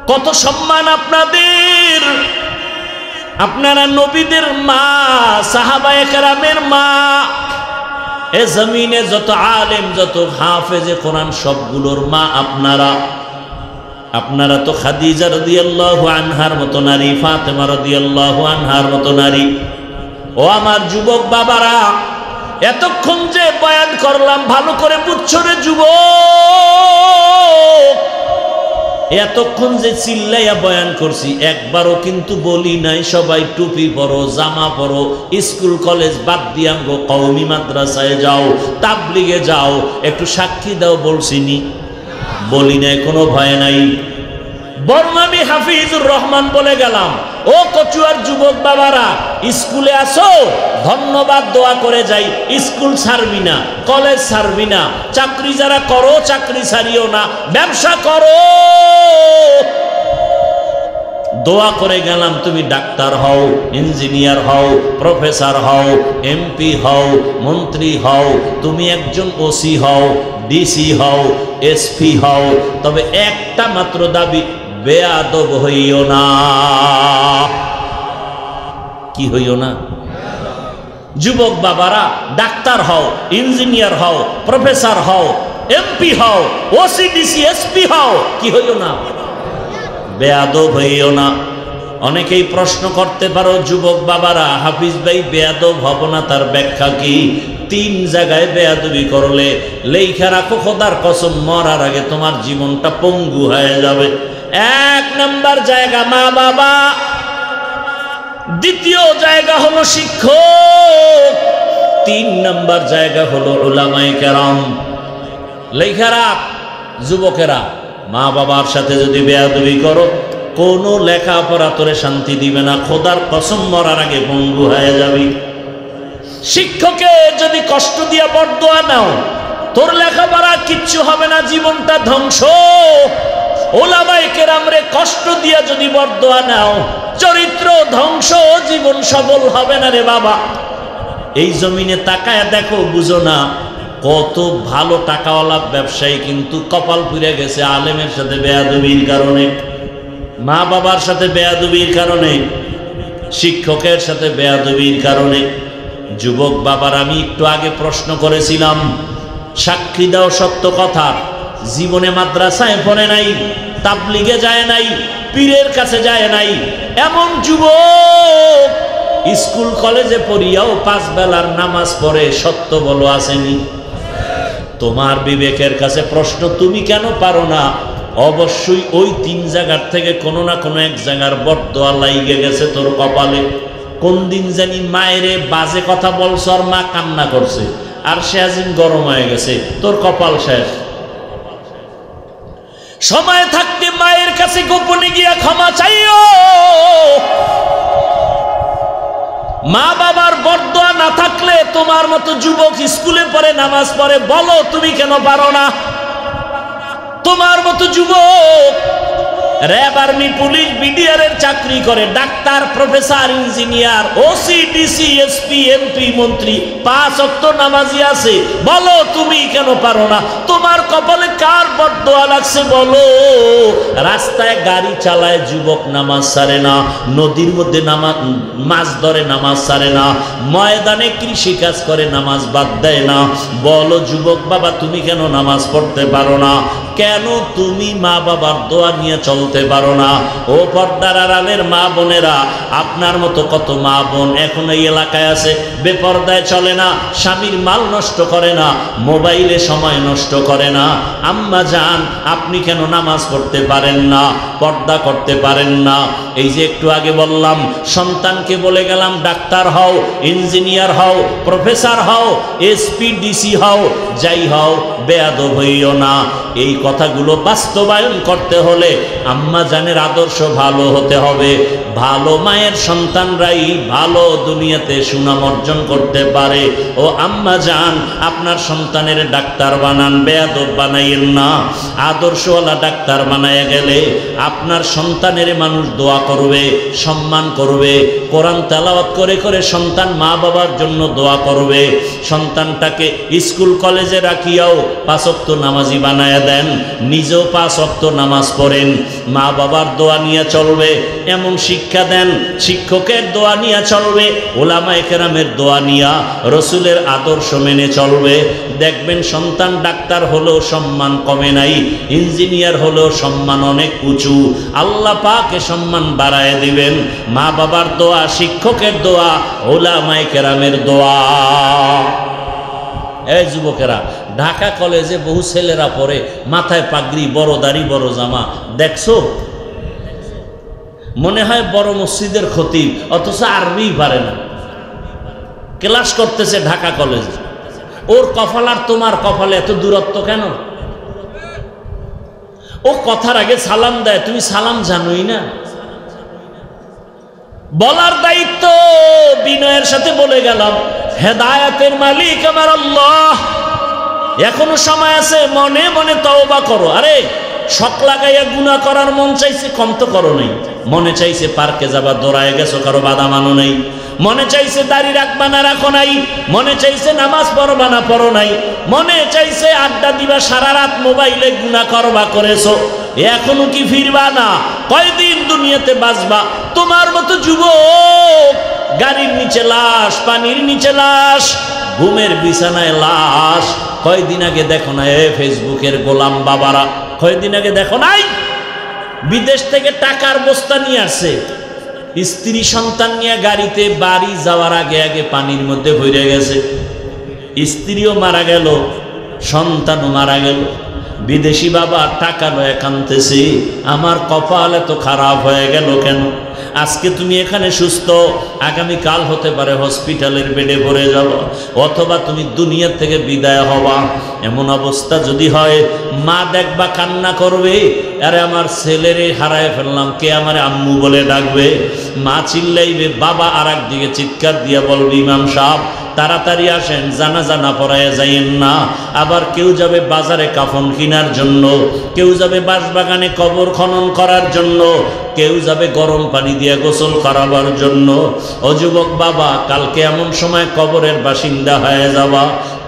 কত সম্মান আপনাদের। আপনারা নবীদের মা, সাহাবায়ে কেরামের মা। এ জমিনে যত আলেম, যত হাফেজে কোরআন সবগুলোর মা আপনারা। আপনারা তো খাদিজা রাদিয়াল্লাহু আনহার মতো নারী, ফাতেমা রাদিয়াল্লাহু আনহার মতো নারী। ও আমার যুবক বাবারা, এতক্ষণ যে বয়ান করলাম ভালো করে বুঝছো রে যুবক। এতক্ষণ যে চিল্লাইয়া বয়ান করছি একবারও কিন্তু বলি নাই সবাই টুপি পরো, জামা পরো, স্কুল কলেজ বাদ দিয়ে আমগো কওমি মাদ্রাসায় যাও, তাবলিগে যাও, একটু সাক্ষী দাও বলছিনি? বলি নাই, কোনো ভয় নাই। বরং আমি হাফিজুর রহমান বলে গেলাম, ও কচুয়ার যুবক বাবারা, স্কুলে আসো, ধন্যবাদ দোয়া করে যাই। স্কুল ছাড়বি না, কলেজ ছাড়বি না, চাকরি যারা করো চাকরি ছাড়িও না, ব্যবসা করো। দোয়া করে গেলাম, তুমি ডাক্তার হও, ইঞ্জিনিয়ার হও, প্রফেসর হও, এমপি হও, মন্ত্রী হও, তুমি একজন ওসি হও, ডিসি হও, এসপি হও, তবে একটা মাত্র দাবি, বেয়াদব হইও না। কি হইও না? যুবক বাবারা, ডাক্তার হও, ইঞ্জিনিয়ার হও, প্রফেসর হও, এমপি হও, ওসি ডিসি এসপি হও, কি হইও না? বেয়াদব হইও না। অনেকেই প্রশ্ন করতে পারো যুবক বাবারা, হাফিজ ভাই বেয়াদব হব না, তার ব্যাখ্যা কি? তিন জায়গায় বেয়াদবি করলে লেখা রাখো খোদার কসম মরার আগে তোমার জীবনটা পঙ্গু হয়ে যাবে। এক নাম্বার জায়গা মা বাবা, দ্বিতীয় জায়গা হলো শিক্ষক, তিন নাম্বার জায়গা হলো উলামায়ে কেরাম। লেখা রাখ যুবকেরা, মা বাবার সাথে যদি বেয়াদবি করো কোনো লেখাপড়া তোরে শান্তি দিবে না, খোদার কসম মরার আগে পঙ্গু হয়ে যাবি। শিক্ষকে যদি কষ্ট দিয়া বরদোয়া নাও তোর লেখাপড়া কিচ্ছু হবে না, জীবনটা ধ্বংস। উলামায়ে কেরামরে কষ্ট দিয়া যদি বরদোয়া নাও চরিত্র ধ্বংস, জীবন সফল হবে না রে বাবা। এই জমিনে তাকায় দেখো, বুঝো না কত ভালো টাকাওয়ালা ব্যবসায়ী কিন্তু কপাল পুড়ে গেছে আলেমের সাথে বেয়াদবির কারণে, মা বাবার সাথে বেয়াদবির কারণে, শিক্ষকের সাথে বেয়াদবির কারণে। যুবক বাবার আমি একটু আগে প্রশ্ন করেছিলাম, সাক্ষী দাও সত্য কথা, জীবনে মাদ্রাসায় পড়ে নাই, তাবলিগে যায় নাই, পীরের কাছে যায় নাই, এমন যুবক স্কুল কলেজে পড়িয়াও 5 বেলার নামাজ পড়ে, সত্য বলো আসেনি? তোমার বিবেকের কাছে প্রশ্ন, তুমি কেন পারো না? অবশ্যই ওই 3 জায়গার থেকে কোনো না কোনো এক জায়গার বরদোয়া লাইগে গেছে তোর কপালে। কোন দিন জানি মায়েরে বাজে কথা বলছ আর মা কান্না করছে আর সে আজ গরম হয়ে গেছে, তোর কপাল শেষ। সময় থাকতে মায়ের কাছে গোপনে গিয়া ক্ষমা চাইও। মা বাবার বরদোয়া না থাকলে তোমার মতো যুবক স্কুলে পড়ে নামাজ পড়ে, বলো তুমি কেন পারো না? তোমার মতো যুবক র্যাব, আর্মি, পুলিশ, বিডিআর এর চাকরি করে, doctor, professor, engineer, OC, DC, SP, MP, মন্ত্রী, 5 ওয়াক্ত নামাজি আছে, বলো তুমি কেন পারো না? তোমার কপালে কার বরদোয়া লাগছে বলো? রাস্তায় গাড়ি চালায় যুবক নামাজ ছাড়ে না, নদীর মধ্যে মাছ ধরে নামাজ ছাড়ে না, ময়দানে কৃষি কাজ করে নামাজ বাদ দেয় না, বলো যুবক বাবা তুমি কেন নামাজ পড়তে পারো না? কেন তুমি মা বাবার দোয়া নিয়ে চলতে পারো না? ও পর্দার আড়ালের মা বোনেরা, আপনার মতো কত মা বোন এখন এই এলাকায় আছে, বেপর্দায় চলে না, স্বামীর মাল নষ্ট করে না, মোবাইলে সময় নষ্ট করে না। আম্মা জান আপনি কেন নামাজ পড়তে পারেন না, পর্দা করতে পারেন না? এই যে একটু আগে বললাম, সন্তানকে বলে গেলাম ডাক্তার হও, ইঞ্জিনিয়ার হও, প্রফেসর হও, এসপি, ডিসি হও, যাই হও, বেয়াদব হইও না। এই কথাগুলো বাস্তবায়ন করতে হলে আম্মা জানের আদর্শ ভালো হতে হবে। ভালো মায়ের সন্তানরাই ভালো দুনিয়াতে সুনাম অর্জন করতে পারে। ও আম্মা জান আপনার সন্তানের ডাক্তার বানান, বেয়াদব বানাইয়েন না। আদর্শওয়ালা ডাক্তার বানাইয়া গেলে আপনার সন্তানের মানুষ দোয়া করবে, সম্মান করবে, কোরআন তেলাওয়াত করে করে সন্তান মা বাবার জন্য দোয়া করবে। সন্তানটাকে স্কুল কলেজে রাখিয়াও 5 ওয়াক্ত নামাজি বানায়া দেন, নিজেও 5 ওয়াক্ত নামাজ পড়েন, মা বাবার দোয়া নিয়ে চলবে এমন শিক্ষা দেন, শিক্ষকের দোয়া নিয়ে চলবে, উলামায়ে কেরামের দোয়া নিয়া রসুলের আদর্শ মেনে চলবে। দেখবেন সন্তান ডাক্তার হলেও সম্মান কমে নাই, ইঞ্জিনিয়ার হলেও সম্মান অনেক উঁচু, আল্লাহ পাকে সম্মান বাড়ায় দিবেন। মা বাবার দোয়া, শিক্ষকের দোয়া, উলামায়ে কেরামের দোয়া। এই যুবকেরা, ঢাকা কলেজে বহু ছেলেরা পড়ে, মাথায় পাগড়ি, বড় দাড়ি, বড় জামা, দেখছো? মনে হয় বড় মসজিদের খতিব, অথচ আরবি পারে না, ক্লাস করতেছে ঢাকা কলেজে। ওর কপাল আর তোমার কপালে এত দূরত্ব কেন? ও কথার আগে সালাম দেয়, তুমি সালাম জানোই না। বলার দায়িত্ব বিনয়ের সাথে বলে গেলাম, হেদায়েতের মালিক আমার আল্লাহ। এখনো সময় আছে, মনে মনে তওবা করো। আরে শখ লাগাইয়া গুনাহ করার মন চাইছে, কম তো করো নাই। মনে চাইছে পার্কে যাবা, দৌড়ায় গেছো, কারো বাধা মানো নাই। মনে চাইছে দাড়ি রাখবা না, রাখো নাই। মনে চাইছে নামাজ পড়বা না, পড়ো নাই। মনে চাইছে আড্ডা দিবা, সারা রাত মোবাইলে গুনাহ করবা, করেছো। এখনো কি ফিরবা না? কয়দিন দুনিয়াতে বাঁচবা? তোমার মতো যুবক গাড়ির নিচে লাশ, পানির নিচে লাশ, ঘুমের বিছানায় লাশ। কয়দিন আগে দেখো না ফেসবুকের গোলাম বাবারা, কয়দিন আগে দেখো নাই বিদেশ থেকে টাকার বস্তা নিয়ে আসছে, স্ত্রী সন্তান নিয়ে গাড়িতে বাড়ি যাওয়ার আগে আগে পানির মধ্যে ভরে গেছে। স্ত্রীও মারা গেল, সন্তানও মারা গেল। বিদেশি বাবা টাকা লয়ে কাঁদতেছি, আমার কপাল এত খারাপ হয়ে গেল কেন? আজকে তুমি এখানে সুস্থ, আগামী কাল হতে পারে হসপিটালের বেডে পড়ে যাব, অথবা তুমি দুনিয়া থেকে বিদায় হবা। এমন অবস্থা যদি হয়, মা দেখবা কান্না করবে, আরে আমার ছেলেরে হারায় ফেললাম, কে আমার আম্মু বলে ডাকবে। মা চিল্লাইবে, বাবা আর একদিকে চিৎকার দিয়া বলবে, ইমাম সাহেব তাড়াতাড়ি আসেন, জানাজা না পড়ায় যাইয়েন না। আবার কেউ যাবে বাজারে কাফন কেনার জন্য, কেউ যাবে বাঁশবাগানে কবর খনন করার জন্য, কেউ যাবে গরম পানি দিয়ে গোসল করাবার জন্য। ও যুবক বাবা, কালকে এমন সময় কবরের বাসিন্দা হয়ে যাবা,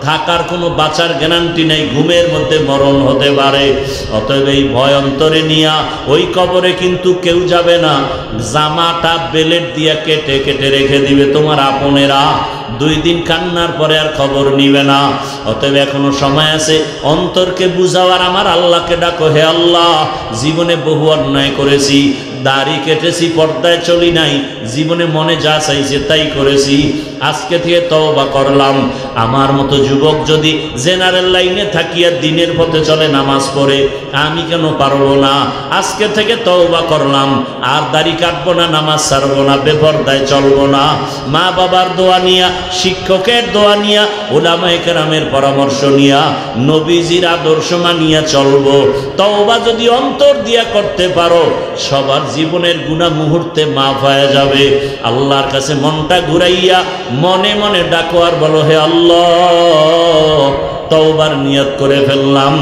থাকার কোনো বাঁচার গ্যারান্টি নেই, ঘুমের মধ্যে মরণ হতে পারে। অতএব এই ভয় অন্তরে নিয়া ওই কবরে কিন্তু কেউ যাবে না, জামাটা বেলেট দিয়া কেটে কেটে রেখে দিবে তোমার আপনেরা। 2 দিন কান্নার পরে আর খবর নিবে না। অতএব এখনো সময় আছে, অন্তরকে বুঝাওয়ার আমার আল্লাহকে ডাকো, হে আল্লাহ জীবনে বহু অন্যায় করেছি, দাড়ি কেটেছি, পর্দায় চলি নাই, জীবনে মনে যা চাইছে তাই করেছি, আজকে থেকে তওবা করলাম। আমার মতো যুবক যদি জেনারেল লাইনে থাকিয়া দিনের পথে চলে, নামাজ পড়ে, আমি কেন পারবো না? আজকে থেকে তওবা করলাম, আর দাড়ি কাটবো না, নামাজ ছাড়বো না, বেপরদায় চলবো না। মা বাবার দোয়া নিয়া, শিক্ষকের দোয়া নিয়া, উলামায়ে কেরামের পরামর্শ নিয়া, নবীজির আদর্শ মানিয়া চলবো। তওবা যদি অন্তর দিয়া করতে পারো, সবার জীবনের গুনাহ মুহূর্তে মাফ হয়ে যাবে। আল্লাহর কাছে মনটা ঘুরাইয়া মনে মনে ডাকো আর বলো, হে আল্লাহ তওবার নিয়ত করে ফেললাম,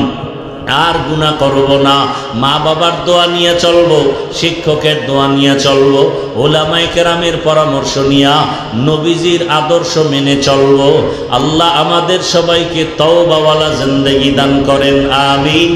আর গুনাহ করব না। মা বাবার দোয়া নিয়ে চলবো, শিক্ষকের দোয়া নিয়ে চলবো, উলামায়ে কেরামের পরামর্শ নিয়া নবীজির আদর্শ মেনে চলবো। আল্লাহ আমাদের সবাইকে তওবাওয়ালা জিন্দেগি দান করেন, আমিন।